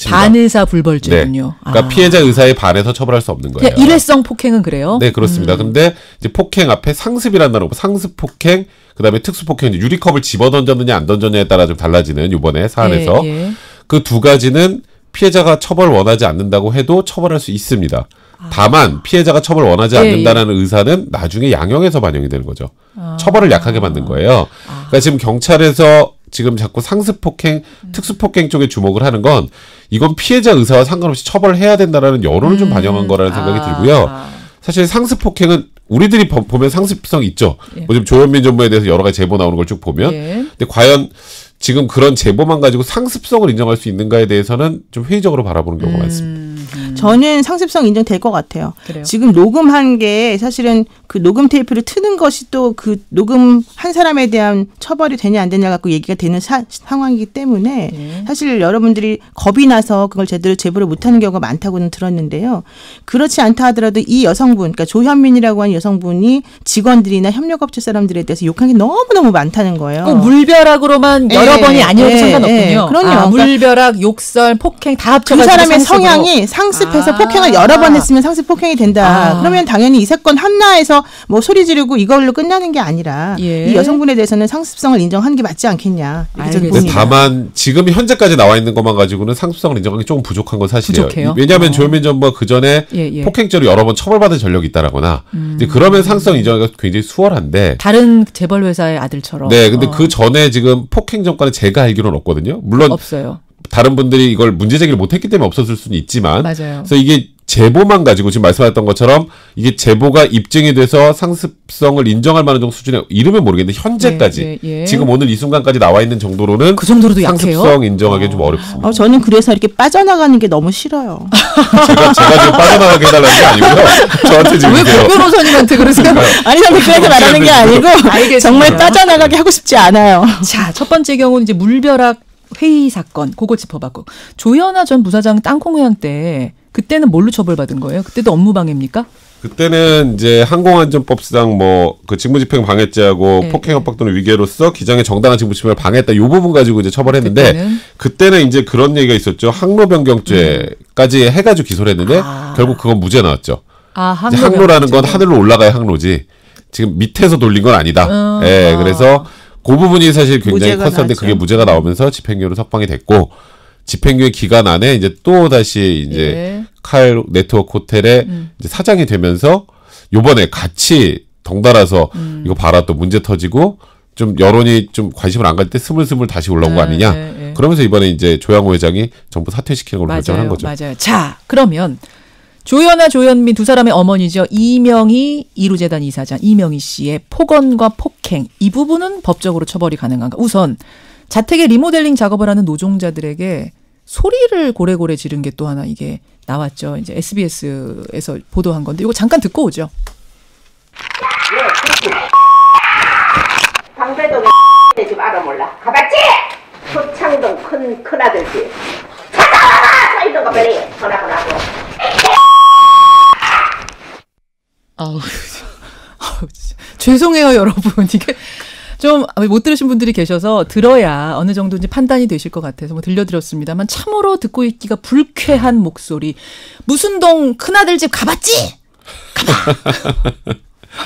반의사 불벌죄군요. 네. 그러니까 피해자 의사에 반해서 처벌할 수 없는 거예요. 일회성 폭행은 그래요? 네, 그렇습니다. 근데 이제 폭행 앞에 상습이라는 단어고 상습 폭행, 그다음에 특수 폭행, 유리컵을 집어 던졌느냐 안 던졌느냐에 따라 좀 달라지는 이번에 사안에서 그 두 가지는 피해자가 처벌 원하지 않는다고 해도 처벌할 수 있습니다. 다만 피해자가 처벌 원하지 않는다는 의사는 나중에 양형에서 반영이 되는 거죠. 처벌을 약하게 만든 거예요. 그러니까 지금 경찰에서 지금 자꾸 상습폭행, 특수폭행 쪽에 주목을 하는 건 이건 피해자 의사와 상관없이 처벌해야 된다라는 여론을 좀 반영한 거라는 생각이 들고요. 사실 상습폭행은 우리들이 보면 상습성 있죠. 뭐 지금 조현민 전무에 대해서 여러 가지 제보 나오는 걸 쭉 보면. 근데 과연 지금 그런 제보만 가지고 상습성을 인정할 수 있는가에 대해서는 좀 회의적으로 바라보는 경우가 많습니다. 저는 상습성 인정될 것 같아요. 그래요? 지금 녹음한 게 사실은 그 녹음 테이프를 트는 것이 또 그 녹음한 사람에 대한 처벌이 되냐 안 되냐 갖고 얘기가 되는 상황이기 때문에 사실 여러분들이 겁이 나서 그걸 제대로 제보를 못하는 경우가 많다고는 들었는데요. 그렇지 않다 하더라도 이 여성분, 그러니까 조현민이라고 하는 여성분이 직원들이나 협력업체 사람들에 대해서 욕한 게 너무너무 많다는 거예요. 물벼락으로만 여러 번이 아니어도 상관없군요. 그럼요. 물벼락, 욕설, 폭행 다 합쳐가지고 그 사람의 상습으로. 성향이 상습해서 폭행을 여러 번 했으면 상습 폭행이 된다. 그러면 당연히 이 사건 하나에서 뭐 소리 지르고 이걸로 끝나는 게 아니라 이 여성분에 대해서는 상습성을 인정하는 게 맞지 않겠냐. 다만 지금 현재까지 나와 있는 것만 가지고는 상습성을 인정하기 조금 부족한 건 사실이에요. 부족해요? 왜냐하면 조현민 전무가 그 전에 폭행죄로 여러 번 처벌받은 전력이 있다라거나 이제 그러면 상습성 인정하기가 굉장히 수월한데 다른 재벌 회사의 아들처럼. 네, 근데 그 전에 지금 폭행 전과는 제가 알기로는 없거든요. 물론 없어요. 다른 분들이 이걸 문제 제기를 못했기 때문에 없었을 수는 있지만, 맞아요. 그래서 이게 제보만 가지고 지금 말씀하셨던 것처럼 이게 제보가 입증이 돼서 상습성을 인정할 만한 정도 수준의 이름은 모르겠는데 현재까지 지금 오늘 이 순간까지 나와 있는 정도로는 그 정도로도 상습성 약해요? 인정하기는 좀 어렵습니다. 저는 그래서 이렇게 빠져나가는 게 너무 싫어요. 제가 지금 빠져나가게 해달라는 게 아니고요. 저한테 지금 왜 백 변호사님한테 그러세요? 아니, 그래서 말하는 게 아니고 정말 빠져나가게 하고 싶지 않아요. 자, 첫 번째 경우는 이제 물벼락 회의 사건 그거 짚어봤고 조현아 전 부사장 땅콩회항 때 그때는 뭘로 처벌받은 거예요? 그때도 업무방해입니까? 그때는 이제 항공안전법상 뭐 그 직무집행 방해죄하고 폭행 협박 또는 위계로서 기장의 정당한 직무집행을 방해했다 이 부분 가지고 이제 처벌했는데 그때는 이제 그런 얘기가 있었죠. 항로 변경죄까지 해가지고 기소를 했는데 결국 그건 무죄 나왔죠. 항로라는 건 하늘로 올라가야 항로지 지금 밑에서 돌린 건 아니다. 예, 그래서 그 부분이 사실 굉장히 컸었는데 그게 무죄가 나오면서 집행유예로 석방이 됐고 집행유예 기간 안에 이제 또 다시 이제 칼 네트워크 호텔의 이제 사장이 되면서 요번에 같이 덩달아서 이거 봐라 또 문제 터지고 좀 여론이 좀 관심을 안 갈 때 스물스물 다시 올라온 거 아니냐. 그러면서 이번에 이제 조양호 회장이 정부 사퇴시키는 걸로 결정을 한 거죠. 맞아요. 자, 그러면 조현아, 조현민 두 사람의 어머니죠. 이명희 이루재단 이사장 이명희 씨의 폭언과 폭행 이 부분은 법적으로 처벌이 가능한가? 우선 자택에 리모델링 작업을 하는 노동자들에게 소리를 고래고래 지른 게 또 하나 이게 나왔죠. 이제 SBS에서 보도한 건데 이거 잠깐 듣고 오죠. 방배동에 내 집 알아 몰라. 가봤지? 소창동 큰아들 집. 찾아와라! 서있는 거 빨리 전화하라고. 죄송해요 여러분. 이게 좀 못 들으신 분들이 계셔서 들어야 어느 정도 이제 판단이 되실 것 같아서 뭐 들려드렸습니다만 참으로 듣고 있기가 불쾌한 목소리. 무슨 동 큰아들 집 가봤지?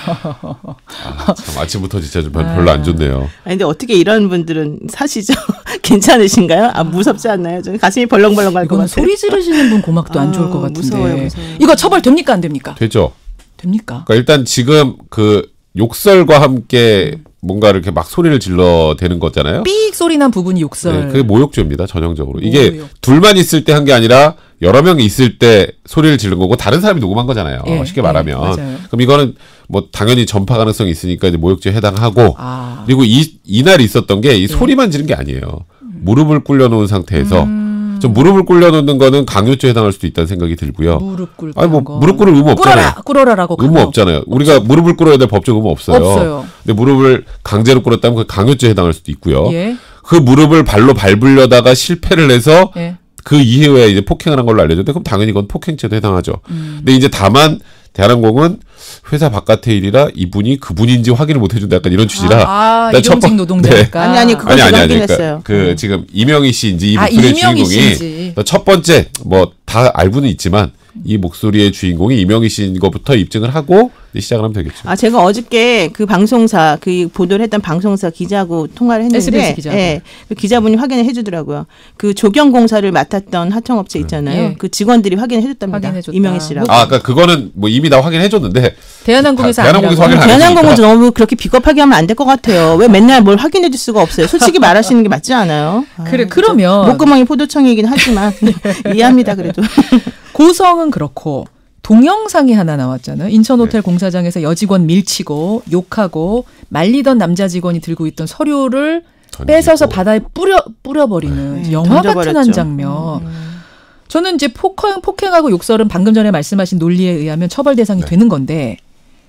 참 아침부터 진짜 좀 별로 안 좋네요. 근데 어떻게 이런 분들은 사시죠? 괜찮으시신가요? 무섭지 않나요? 좀 가슴이 벌렁벌렁 갈 것 같아요. 소리 지르시는 분 고막도 안 좋을 것 같은데. 무서워요. 이거 처벌 됩니까 안 됩니까? 되죠. 됩니까? 그러니까 일단 지금 그 욕설과 함께 뭔가 이렇게 막 소리를 질러대는 거잖아요. 삑 소리 난 부분이 욕설. 네, 그게 모욕죄입니다. 전형적으로. 이게 둘만 있을 때 한 게 아니라 여러 명이 있을 때 소리를 지른 거고 다른 사람이 녹음한 거잖아요. 쉽게 말하면. 그럼 이거는 뭐 당연히 전파 가능성이 있으니까 이제 모욕죄에 해당하고 그리고 이날 있었던 게 이 소리만 지른 게 아니에요. 무릎을 꿇려놓은 상태에서 좀 무릎을 꿇려놓는 거는 강요죄에 해당할 수도 있다는 생각이 들고요. 무릎 꿇고 아니 뭐 무릎 꿇을 의무 없잖아요. 꿇어라라고 의무 없잖아요. 우리가 무릎을 꿇어야 될 법적 의무 없어요. 없어요. 근데 무릎을 강제로 꿇었다면 그 강요죄에 해당할 수도 있고요. 그 무릎을 발로 밟으려다가 실패를 해서 그 이후에 이제 폭행을 한 걸로 알려졌는데 그럼 당연히 그건 폭행죄도 해당하죠. 근데 이제 다만 대한항공은 회사 바깥의 일이라 이분이 그분인지 확인을 못 해준다 약간 이런 취지라. 일용직 노동자니까. 네. 아니 그건 제가 확인했어요. 그 지금 이명희 씨인지 이 목소리의 주인공이 첫 번째 뭐 다 알고는 있지만 이 목소리의 주인공이 이명희 씨인 것부터 입증을 하고 시작을 하면 되겠죠. 제가 어저께 그 방송사 그 보도를 했던 방송사 기자하고 통화를 했는데 SBS 기자. 그 기자분이 확인을 해주더라고요. 그 조경공사를 맡았던 하청업체 있잖아요. 그 직원들이 확인을 해줬답니다. 이명희 씨라고. 그러니까 그거는 뭐 이미 다 확인해줬는데 대한항공에서 확인 안 했으니까. 대한항공은 너무 그렇게 비겁하게 하면 안 될 것 같아요. 왜 맨날 뭘 확인해줄 수가 없어요. 솔직히 말하시는 게 맞지 않아요? 그러면 목구멍이 포도청이긴 하지만 이해합니다. 그래도 고성은 그렇고. 동영상이 하나 나왔잖아요. 인천호텔 공사장에서 여직원 밀치고 욕하고 말리던 남자 직원이 들고 있던 서류를 뺏어서 바다에 뿌려버리는 영화 같은 한 장면. 저는 이제 폭행하고 욕설은 방금 전에 말씀하신 논리에 의하면 처벌 대상이 되는 건데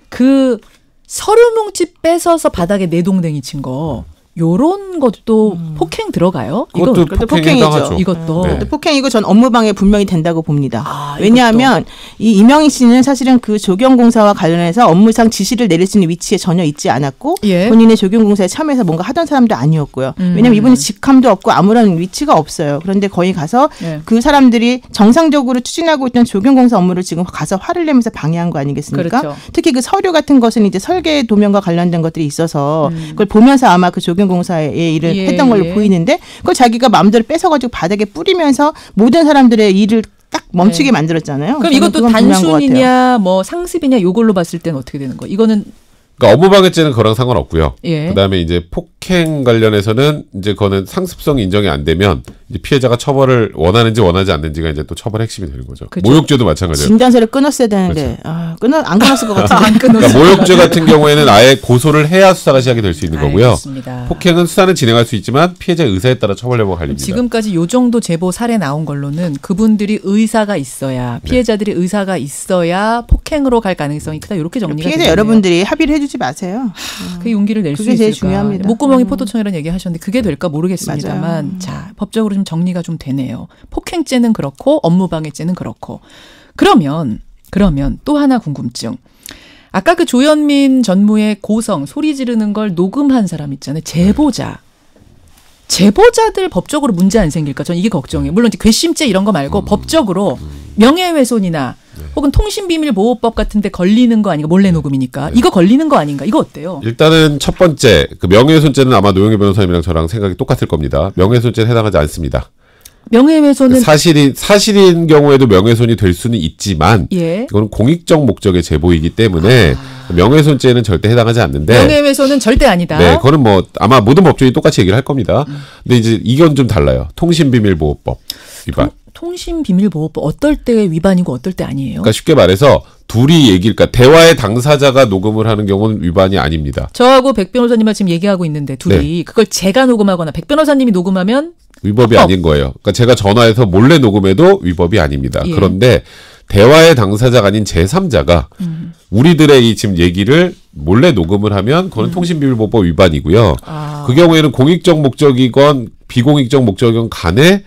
그 서류 뭉치 뺏어서 바닥에 내동댕이 친 거 요런 것도 폭행 들어가요? 이것도 폭행이죠. 이것도. 폭행이고 전 업무방해 분명히 된다고 봅니다. 왜냐하면 이 이명희 씨는 사실은 그 조경공사와 관련해서 업무상 지시를 내릴 수 있는 위치에 전혀 있지 않았고 본인의 조경공사에 참여해서 뭔가 하던 사람도 아니었고요. 왜냐하면 이분이 직함도 없고 아무런 위치가 없어요. 그런데 거기 가서 그 사람들이 정상적으로 추진하고 있던 조경공사 업무를 지금 가서 화를 내면서 방해한 거 아니겠습니까? 그렇죠. 특히 그 서류 같은 것은 이제 설계 도면과 관련된 것들이 있어서 그걸 보면서 아마 그 조경공사의 일을 했던 걸로 보이는데 그걸 자기가 마음대로 뺏어가지고 바닥에 뿌리면서 모든 사람들의 일을 딱 멈추게 만들었잖아요. 그럼 이것도 단순이냐 뭐 상습이냐 요걸로 봤을 때는 어떻게 되는 거예요? 이거는 그러니까 업무방해죄는 그거랑 상관없고요. 그다음에 이제 폭행 관련해서는 이제 그거는 상습성이 인정이 안 되면 이제 피해자가 처벌을 원하는지 원하지 않는지가 이제 또 처벌 핵심이 되는 거죠. 그렇죠. 모욕죄도 마찬가지예요. 진단서를 끊었어야 되는데 그렇죠. 안 끊었을 것 같은데. 그러니까 모욕죄 같은 경우에는 아예 고소를 해야 수사가 시작이 될 수 있는 거고요. 알겠습니다. 폭행은 수사는 진행할 수 있지만 피해자의 의사에 따라 처벌 여부가 갈립니다. 지금까지 요 정도 제보 사례 나온 걸로는 그분들이 의사가 있어야 피해자들이 의사가 있어야 폭행 폭행으로 갈 가능성이 크다. 이렇게 정리가 피해자 여러분들이 합의를 해주지 마세요. 그 용기를 낼 수 있을까. 그게 제일 중요합니다. 목구멍이 포도청이라는 얘기 하셨는데 그게 될까 모르겠습니다만 맞아요. 자 법적으로 좀 정리가 좀 되네요. 폭행죄는 그렇고 업무방해죄는 그렇고 그러면 또 하나 궁금증. 아까 그 조현민 전무의 고성 소리 지르는 걸 녹음한 사람 있잖아요. 제보자들 법적으로 문제 안 생길까? 전 이게 걱정이에요. 물론 이제 괘씸죄 이런 거 말고 법적으로 명예훼손이나 혹은 통신비밀보호법 같은 데 걸리는 거 아닌가? 몰래 녹음이니까. 이거 걸리는 거 아닌가? 이거 어때요? 일단은 첫 번째 그 명예훼손죄는 아마 노영희 변호사님이랑 저랑 생각이 똑같을 겁니다. 명예훼손죄는 해당하지 않습니다. 명예훼손은 사실인 경우에도 명예훼손이 될 수는 있지만 이거는 공익적 목적의 제보이기 때문에 명예훼손죄는 절대 해당하지 않는데 명예훼손은 절대 아니다. 네, 그거는 뭐 아마 모든 법조인이 똑같이 얘기를 할 겁니다. 근데 이제 이건 좀 달라요. 통신비밀보호법 위반. 통신비밀보호법 어떨 때 위반이고 어떨 때 아니에요? 그러니까 쉽게 말해서 둘이 그러니까 대화의 당사자가 녹음을 하는 경우는 위반이 아닙니다. 저하고 백 변호사님과 지금 얘기하고 있는데 둘이 그걸 제가 녹음하거나 백 변호사님이 녹음하면 위법이 아닌 거예요. 그러니까 제가 전화해서 몰래 녹음해도 위법이 아닙니다. 그런데 대화의 당사자가 아닌 제3자가 우리들의 이 지금 얘기를 몰래 녹음을 하면 그건 통신비밀보호법 위반이고요. 그 경우에는 공익적 목적이건 비공익적 목적이건 간에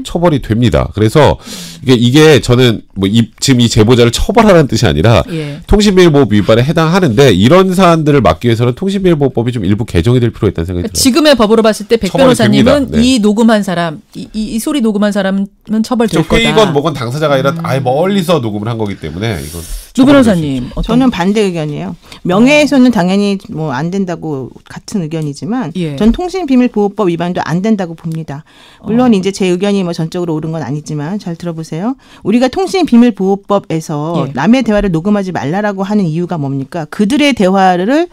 처벌이 됩니다. 그래서 이게 저는 뭐 지금 이 제보자를 처벌하라는 뜻이 아니라 통신비밀보호법 위반에 해당하는데 이런 사안들을 막기 위해서는 통신비밀보호법이 좀 일부 개정이 될 필요가 있다는 생각이 들어요. 지금의 법으로 봤을 때 백 변호사님은 이 녹음한 사람, 이 소리 녹음한 사람은 처벌될 거다. 회의건 뭐건 당사자가 아니라 아예 멀리서 녹음을 한 거기 때문에 이건. 노 변호사님, 저는 반대 의견이에요. 명예훼손은 당연히 뭐 안 된다고 같은 의견이지만 전 통신비밀보호법 위반도 안 된다고 봅니다. 물론 이제 제 의견이 뭐 전적으로 옳은 건 아니지만 잘 들어보세요. 우리가 통신비밀보호법에서 남의 대화를 녹음하지 말라라고 하는 이유가 뭡니까? 그들의 대화를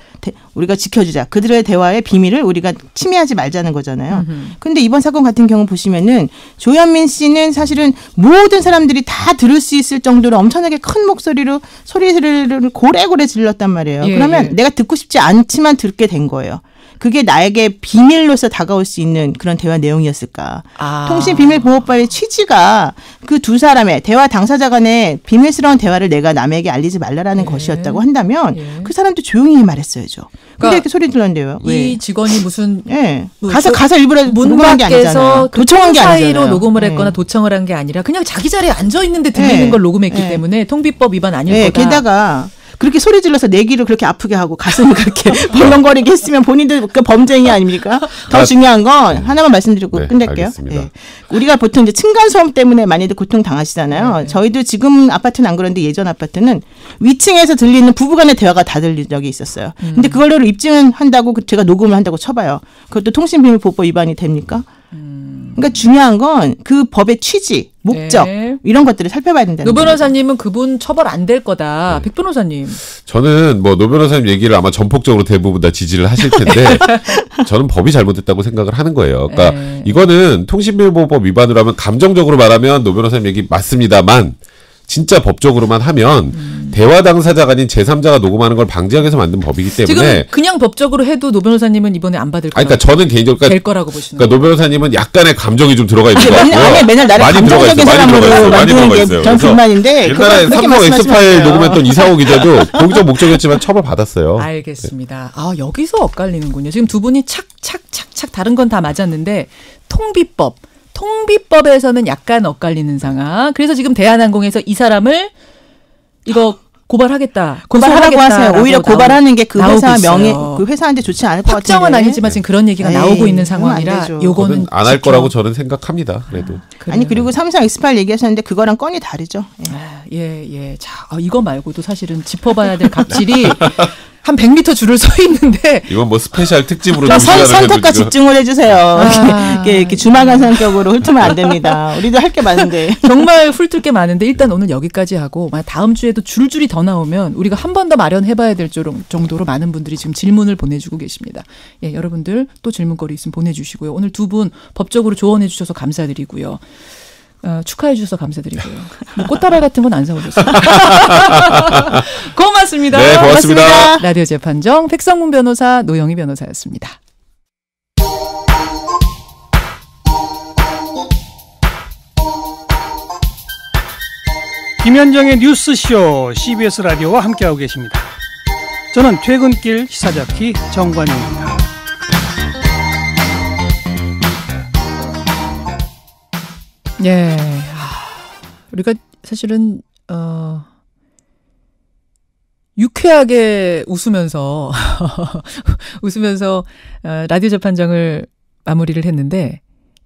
우리가 지켜주자. 그들의 대화의 비밀을 우리가 침해하지 말자는 거잖아요. 근데 이번 사건 같은 경우 보시면은 조현민 씨는 사실은 모든 사람들이 다 들을 수 있을 정도로 엄청나게 큰 목소리로 소리를 고래고래 질렀단 말이에요. 그러면 내가 듣고 싶지 않지만 듣게 된 거예요. 그게 나에게 비밀로서 다가올 수 있는 그런 대화 내용이었을까. 통신비밀보호법의 취지가 그 두 사람의 대화 당사자 간의 비밀스러운 대화를 내가 남에게 알리지 말라라는 것이었다고 한다면 그 사람도 조용히 말했어야죠. 근데 이렇게 소리 질렀는데요. 이 직원이 무슨 가서 일부러 녹음한 게 아니잖아요. 도청한 게 아니잖아요. 사이로 녹음을 했거나 도청을 한 게 아니라 그냥 자기 자리에 앉아 있는데 들리는 걸 녹음했기 때문에 통비법 위반 아닐 거다. 게다가 그렇게 소리 질러서 내 귀를 그렇게 아프게 하고 가슴을 그렇게 벌렁거리게 했으면 본인들 그 범죄행위 아닙니까? 더 중요한 건 하나만 말씀드리고 끝낼게요. 우리가 보통 이제 층간소음 때문에 많이들 고통 당하시잖아요. 저희도 지금 아파트는 안 그런데 예전 아파트는 위층에서 들리는 부부간의 대화가 다 들린 적이 있었어요. 근데 그걸로 입증은 한다고 제가 녹음을 한다고 쳐봐요. 그것도 통신비밀보호법 위반이 됩니까? 그러니까 중요한 건 그 법의 취지, 목적 이런 것들을 살펴봐야 된다는 거예요. 노 변호사님은 그분 처벌 안 될 거다. 백 변호사님. 저는 뭐 노 변호사님 얘기를 아마 전폭적으로 대부분 다 지지를 하실 텐데 저는 법이 잘못됐다고 생각을 하는 거예요. 그러니까 이거는 통신비밀보호법 위반으로 하면 감정적으로 말하면 노 변호사님 얘기 맞습니다만 진짜 법적으로만 하면 대화 당사자가 아닌 제3자가 녹음하는 걸 방지하기 위해서 만든 법이기 때문에 지금 그냥 법적으로 해도 노 변호사님은 이번에 안 받을 거라고. 그러니까 저는 개인적으로 될 거라고 보시는. 그러니까 노 변호사님은 약간의 감정이 좀 들어가 있는 것 같고요. 맨날 나를 감정적인 사람으로 만드는 게 전 불만인데. 옛날에 삼성 엑스파일 녹음했던 이상호 기자도 공적 목적이었지만 처벌 받았어요. 알겠습니다. 여기서 엇갈리는군요. 지금 두 분이 착착착착 다른 건 다 맞았는데 통비법에서는 약간 엇갈리는 상황. 그래서 지금 대한항공에서 이 사람을 고발하겠다. 고발하라고 하세요. 오히려 고발하는 게 그 회사 명예, 그 회사한테 좋지 않을 것 같은데. 확정은 아니지만 지금 그런 얘기가 나오고 있는 상황이라 요거는 안 할 거라고 저는 생각합니다. 그래도. 아니 그리고 삼성 엑스파일 얘기하셨는데 그거랑 건이 다르죠. 자, 이거 말고도 사실은 짚어봐야 될 갑질이 한 100m 줄을 서 있는데 이건 뭐 스페셜 특집으로 선택과 집중을 해주세요. 이렇게 주마간 성격으로 훑으면 안 됩니다. 우리도 할 게 많은데 정말 훑을 게 많은데 일단 오늘 여기까지 하고 다음 주에도 줄줄이 더 나오면 우리가 한 번 더 마련해봐야 될 정도로 많은 분들이 지금 질문을 보내주고 계십니다. 여러분들 또 질문거리 있으면 보내주시고요. 오늘 두 분 법적으로 조언해 주셔서 감사드리고요. 축하해 주셔서 감사드리고요. 꽃다발 같은 건 안 사오셨어요. 고맙습니다. 네, 고맙습니다. 라디오 재판정 백성문 변호사, 노영희 변호사였습니다. 김현정의 뉴스쇼 CBS 라디오와 함께하고 계십니다. 저는 퇴근길 시사자키 정관용입니다. 예, 우리가 사실은 유쾌하게 웃으면서 라디오 재판정을 마무리를 했는데,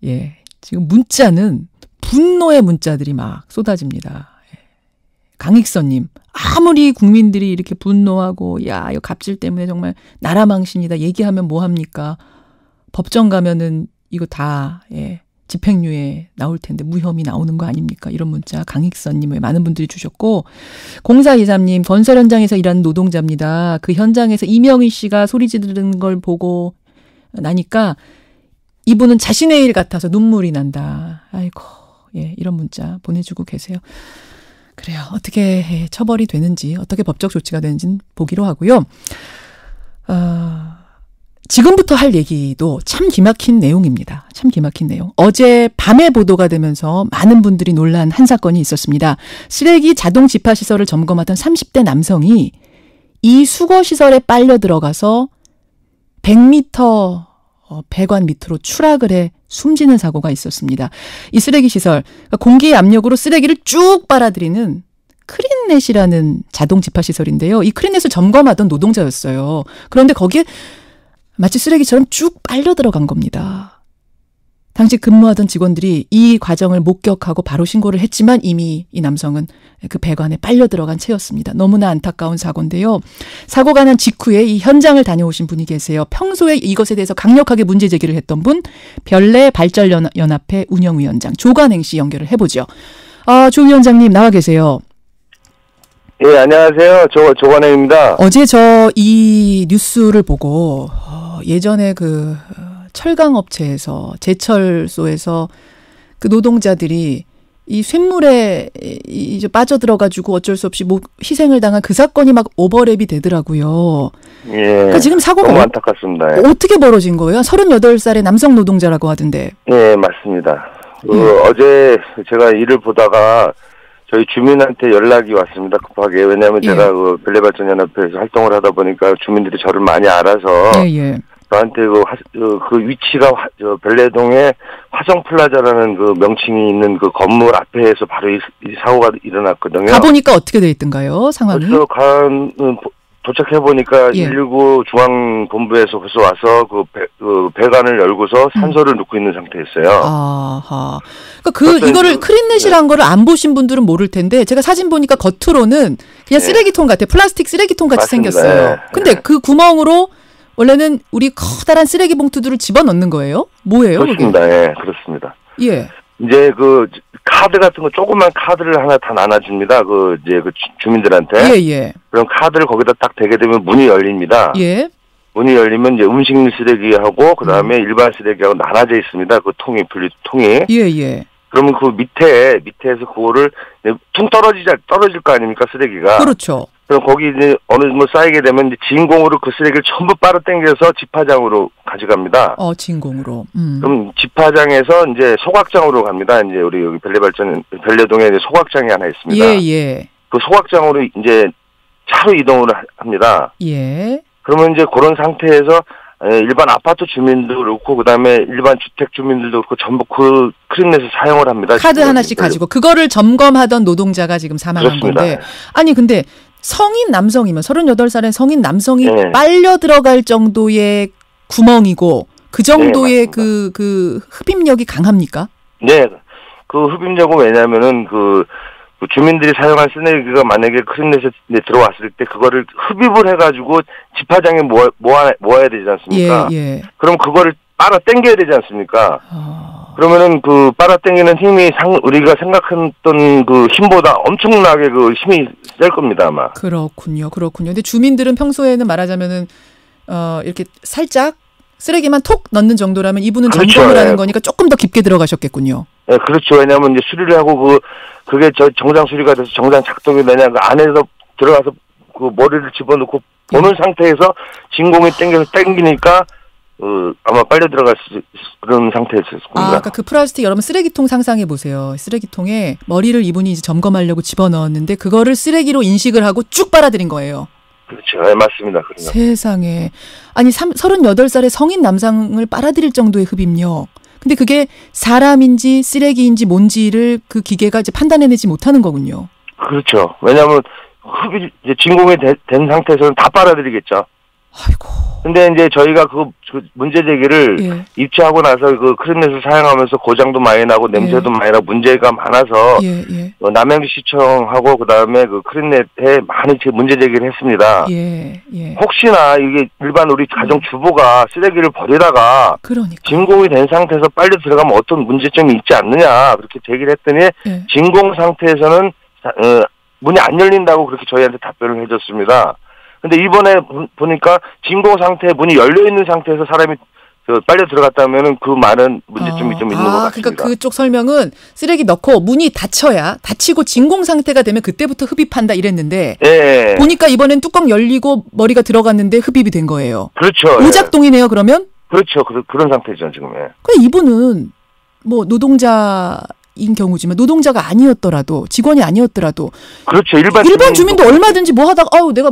예, 지금 문자는 분노의 문자들이 막 쏟아집니다. 강익선님, 아무리 국민들이 이렇게 분노하고 야 이거 갑질 때문에 정말 나라 망신이다 얘기하면 뭐합니까? 법정 가면은 이거 다 집행유예 나올 텐데 무혐의 나오는 거 아닙니까? 이런 문자 강익선님을 많은 분들이 주셨고, 0423님, 건설 현장에서 일하는 노동자입니다. 그 현장에서 이명희 씨가 소리 지르는 걸 보고 나니까 이분은 자신의 일 같아서 눈물이 난다. 아이고, 예, 이런 문자 보내주고 계세요. 그래요. 어떻게 처벌이 되는지, 어떻게 법적 조치가 되는지는 보기로 하고요. 지금부터 할 얘기도 참 기막힌 내용입니다. 참 기막힌 내용. 어제 밤에 보도가 되면서 많은 분들이 놀란 한 사건이 있었습니다. 쓰레기 자동 집합시설을 점검하던 30대 남성이 이 수거시설에 빨려 들어가서 100m 배관 밑으로 추락을 해 숨지는 사고가 있었습니다. 이 쓰레기 시설, 공기의 압력으로 쓰레기를 쭉 빨아들이는 크린넷이라는 자동 집합 시설인데요. 이 크린넷을 점검하던 노동자였어요. 그런데 거기에 마치 쓰레기처럼 쭉 빨려 들어간 겁니다. 당시 근무하던 직원들이 이 과정을 목격하고 바로 신고를 했지만 이미 이 남성은 그 배관에 빨려 들어간 채였습니다. 너무나 안타까운 사고인데요. 사고가 난 직후에 이 현장을 다녀오신 분이 계세요. 평소에 이것에 대해서 강력하게 문제 제기를 했던 분, 별내발전연합회 운영위원장 조관행 씨 연결을 해보죠. 조 위원장님 나와 계세요. 예, 안녕하세요. 조관행입니다. 어제 저 이 뉴스를 보고 예전에 그 철강 업체에서 제철소에서 그 노동자들이 이 쇳물에 이제 빠져들어가지고 어쩔 수 없이 희생을 당한 그 사건이 막 오버랩이 되더라고요. 예. 그러니까 지금 사고가 너무 안타깝습니다. 예. 어떻게 벌어진 거예요? 38살의 남성 노동자라고 하던데. 예, 맞습니다. 어제 제가 일을 보다가 저희 주민한테 연락이 왔습니다. 급하게. 왜냐하면 제가 그 별내발전연합회에서 활동을 하다 보니까 주민들이 저를 많이 알아서 저한테 그 위치가 별내동에 화성플라자라는 그 명칭이 있는 그 건물 앞에서 바로 이 사고가 일어났거든요. 가보니까 어떻게 돼 있던가요, 상황이? 그래서 도착해보니까 119 중앙본부에서 벌써 와서 그 배관을 열고서 산소를 넣고 있는 상태였어요. 아하. 그러니까 이거를 크린넷이란 거를 안 보신 분들은 모를 텐데, 제가 사진 보니까 겉으로는 그냥 쓰레기통 같아요. 플라스틱 쓰레기통 같이 생겼어요. 근데 그 구멍으로 원래는 우리 커다란 쓰레기 봉투들을 집어넣는 거예요? 뭐예요? 그렇습니다. 그게? 예, 그렇습니다. 예. 이제 그 카드 같은 거 조그만 카드를 하나 다 나눠줍니다. 그 주민들한테. 예. 그럼 카드를 거기다 딱 대게 되면 문이 열립니다. 예. 문이 열리면 이제 음식 쓰레기하고 그다음에 일반 쓰레기하고 나눠져 있습니다. 그 분리통이. 예. 그러면 그 밑에서 그거를 퉁 떨어질 거 아닙니까, 쓰레기가. 그렇죠. 그럼 거기 이제 어느 쌓이게 되면 이제 진공으로 그 쓰레기를 전부 빨아당겨서 집화장으로 가져갑니다. 진공으로. 그럼 집화장에서 이제 소각장으로 갑니다. 이제 우리 여기 별내동에 이제 소각장이 하나 있습니다. 예. 그 소각장으로 이제 차로 이동을 합니다. 예. 그러면 이제 그런 상태에서 일반 아파트 주민도 그렇고 그다음에 일반 주택 주민들도 그렇고 전부 그 크린넷을 사용을 합니다. 카드 하나씩 가지고 그거를 점검하던 노동자가 지금 사망한 그렇습니다. 건데, 아니 근데 성인 남성이면 38살의 성인 남성이 빨려 들어갈 정도의 구멍이고 그 정도의 그 흡입력이 강합니까? 네, 그 흡입력은 왜냐하면은 그 주민들이 사용한 쓰레기가 만약에 크린넷에 들어왔을 때 그거를 흡입을 해가지고 집화장에 모아야 되지 않습니까? 예. 그럼 그거를 빨아 당겨야 되지 않습니까? 그러면은 그 빨아 당기는 힘이 우리가 생각했던 그 힘보다 엄청나게 그 힘이 셀 겁니다, 아마. 그렇군요. 근데 주민들은 평소에는 말하자면은 이렇게 살짝 쓰레기만 톡 넣는 정도라면 이분은 그렇죠. 점검을 하는 거니까 조금 더 깊게 들어가셨겠군요. 네, 그렇죠. 왜냐하면 이제 수리를 하고 그게 정상 수리가 돼서 정상 작동이 되냐, 그 안에서 들어가서 그 머리를 집어넣고 보는 상태에서 진공이 당기니까 아마 빨려 들어갈 그런 상태였을 겁니다. 그러니까 그 플라스틱 여러분 쓰레기통 상상해 보세요. 쓰레기통에 머리를 이분이 이제 점검하려고 집어넣었는데 그거를 쓰레기로 인식을 하고 쭉 빨아들인 거예요. 그렇죠. 네, 맞습니다. 그러면. 세상에. 아니 38살의 성인 남성을 빨아들일 정도의 흡입력. 근데 그게 사람인지 쓰레기인지 뭔지를 그 기계가 이제 판단해내지 못하는 거군요. 그렇죠. 왜냐하면 흡입 이제 진공이 된 상태에서는 다 빨아들이겠죠. 아이고. 근데 이제 저희가 그 문제 제기를 입주하고 나서 그 크린넷을 사용하면서 고장도 많이 나고 냄새도 많이 나고 문제가 많아서 남양주시청하고 그다음에 그 크린넷에 많이 문제 제기를 했습니다. 혹시나 이게 일반 우리 가정 주부가 쓰레기를 버리다가 진공이 된 상태에서 빨리 들어가면 어떤 문제점이 있지 않느냐 그렇게 제기를 했더니 진공 상태에서는 문이 안 열린다고 그렇게 저희한테 답변을 해줬습니다. 근데 이번에 보니까 진공 상태에 문이 열려 있는 상태에서 사람이 빨려 들어갔다면은 그 많은 문제점이 좀 있는 것 같습니다. 그러니까 그쪽 설명은 쓰레기 넣고 문이 닫히고 진공 상태가 되면 그때부터 흡입한다 이랬는데 보니까 이번엔 뚜껑 열리고 머리가 들어갔는데 흡입이 된 거예요. 그렇죠. 오작동이네요. 그러면? 그렇죠. 그런 상태죠 지금. 근데 이분은 뭐 노동자인 경우지만 노동자가 아니었더라도 직원이 아니었더라도 그렇죠. 일반 주민도 얼마든지 뭐 하다가 내가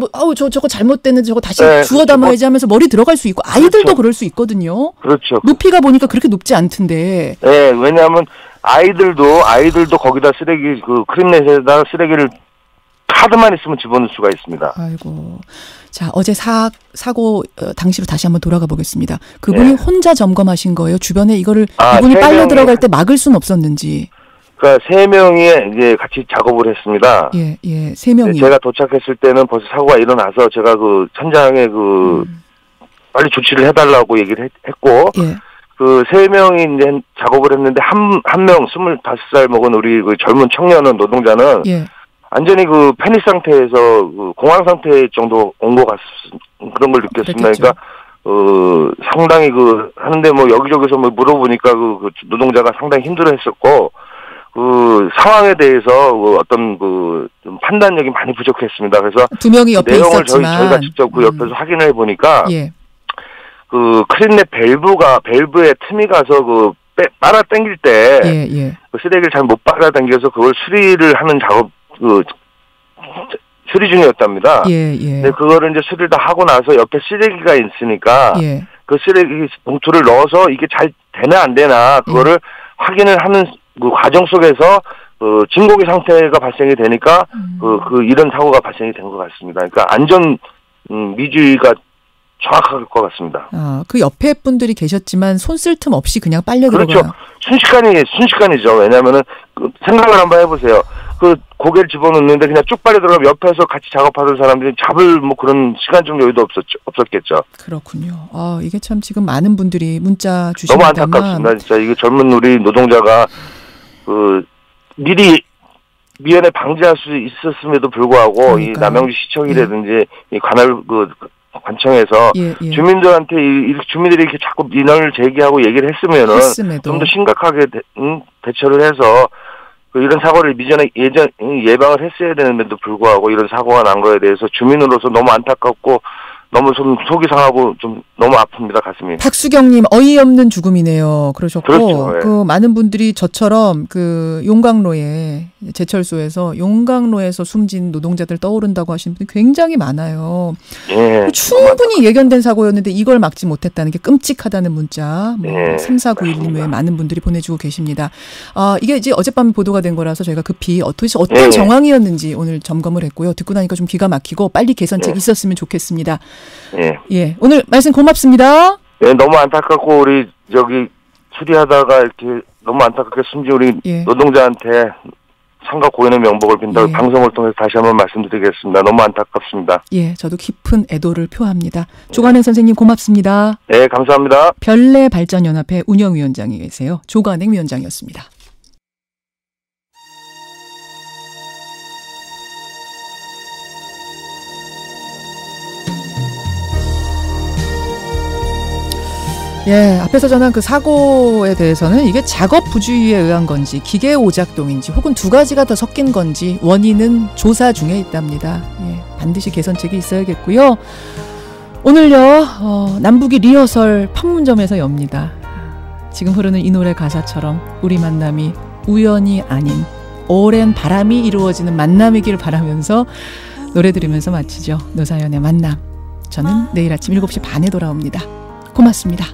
저거 잘못됐는데 저거 다시 주워 담아야지 하면서 머리 들어갈 수 있고 아이들도 그렇죠. 그럴 수 있거든요. 그렇죠. 높이가 보니까 그렇게 높지 않던데. 네, 왜냐하면 아이들도 거기다 쓰레기 그 크림넷에다 쓰레기를 카드만 있으면 집어넣을 수가 있습니다. 아이고. 자, 어제 사고 당시로 다시 한번 돌아가 보겠습니다. 그분이 혼자 점검하신 거예요? 주변에 이분이 빨려 들어갈 때 막을 수는 없었는지. 그러니까 3명이 이제 같이 작업을 했습니다. 3명이. 제가 도착했을 때는 벌써 사고가 일어나서 제가 그 현장에 빨리 조치를 해달라고 얘기를 했고, 그 3명이 이제 작업을 했는데 한 명 25살 먹은 우리 그 젊은 청년은 노동자는 완전히 그 패닉 상태에서 그 공황 상태 정도 온 것 그런 걸 느꼈습니다. 그랬겠죠. 그러니까 상당히 하는데 뭐 여기저기서 뭐 물어보니까 그 노동자가 상당히 힘들어했었고 그 상황에 대해서 어떤 좀 판단력이 많이 부족했습니다. 그래서 2명이 옆에 내용을 있었지만 저희가 직접 그 옆에서 확인을 해보니까 그 크린넷 밸브에 틈이 가서 빨아 당길 때 그 쓰레기를 잘 못 빨아 당겨서 그걸 수리를 하는 작업 수리 중이었답니다. 근데 그거를 이제 수리를 다 하고 나서 옆에 쓰레기가 있으니까 그 쓰레기 봉투를 넣어서 이게 잘 되나 안 되나 그거를 확인을 하는 그 과정 속에서 진공의 상태가 발생이 되니까 이런 사고가 발생이 된 것 같습니다. 그러니까 안전 미주의가 정확할 것 같습니다. 그 옆에 분들이 계셨지만 손 쓸 틈 없이 그냥 빨려 그렇죠. 들어가요. 순식간이죠. 왜냐면은 생각을 한번 해보세요. 고개를 집어넣는데 그냥 쭉 빨려 들어가면 옆에서 같이 작업하던 사람들이 잡을 그런 시간적 여유도 없었겠죠. 그렇군요. 이게 참 지금 많은 분들이 문자 주시는 너무 안타깝습니다. 진짜 이게 젊은 우리 노동자가 미리 미연에 방지할 수 있었음에도 불구하고 이 남양주시청이라든지 이 관청에서 주민들한테 주민들이 이렇게 자꾸 민원을 제기하고 얘기를 했으면은 좀 더 심각하게 대처를 해서 이런 사고를 예방을 했어야 되는데도 불구하고 이런 사고가 난 거에 대해서 주민으로서 너무 안타깝고 너무 속이 상하고 좀 너무 아픕니다, 가슴이. 박수경님 어이없는 죽음이네요. 그러셨고 그렇죠, 많은 분들이 저처럼 용광로에 제철소에서 용광로에서 숨진 노동자들 떠오른다고 하시는 분이 굉장히 많아요. 충분히 예견된 사고였는데 이걸 막지 못했다는 게 끔찍하다는 문자 3491님 외에 많은 분들이 보내주고 계십니다. 이게 이제 어젯밤에 보도가 된 거라서 저희가 급히 어떤 정황이었는지 오늘 점검을 했고요. 듣고 나니까 좀 기가 막히고 빨리 개선책이 있었으면 좋겠습니다. 오늘 말씀 고맙습니다. 너무 안타깝고 우리 수리하다가 이렇게 너무 안타깝게 숨진 우리 노동자한테 상가 고인의 명복을 빈다고 방송을 통해서 다시 한번 말씀드리겠습니다. 너무 안타깝습니다. 저도 깊은 애도를 표합니다. 조관행 선생님 고맙습니다. 네, 감사합니다. 별내발전연합회 운영위원장이 계세요. 조관행 위원장이었습니다. 앞에서 전한 그 사고에 대해서는 이게 작업 부주의에 의한 건지 기계 오작동인지 혹은 두 가지가 더 섞인 건지 원인은 조사 중에 있답니다. 반드시 개선책이 있어야겠고요. 오늘요 남북이 리허설 판문점에서 엽니다. 지금 흐르는 이 노래 가사처럼 우리 만남이 우연이 아닌 오랜 바람이 이루어지는 만남이길 바라면서 노래 들으면서 마치죠. 노사연의 만남. 저는 내일 아침 7시 반에 돌아옵니다. 고맙습니다.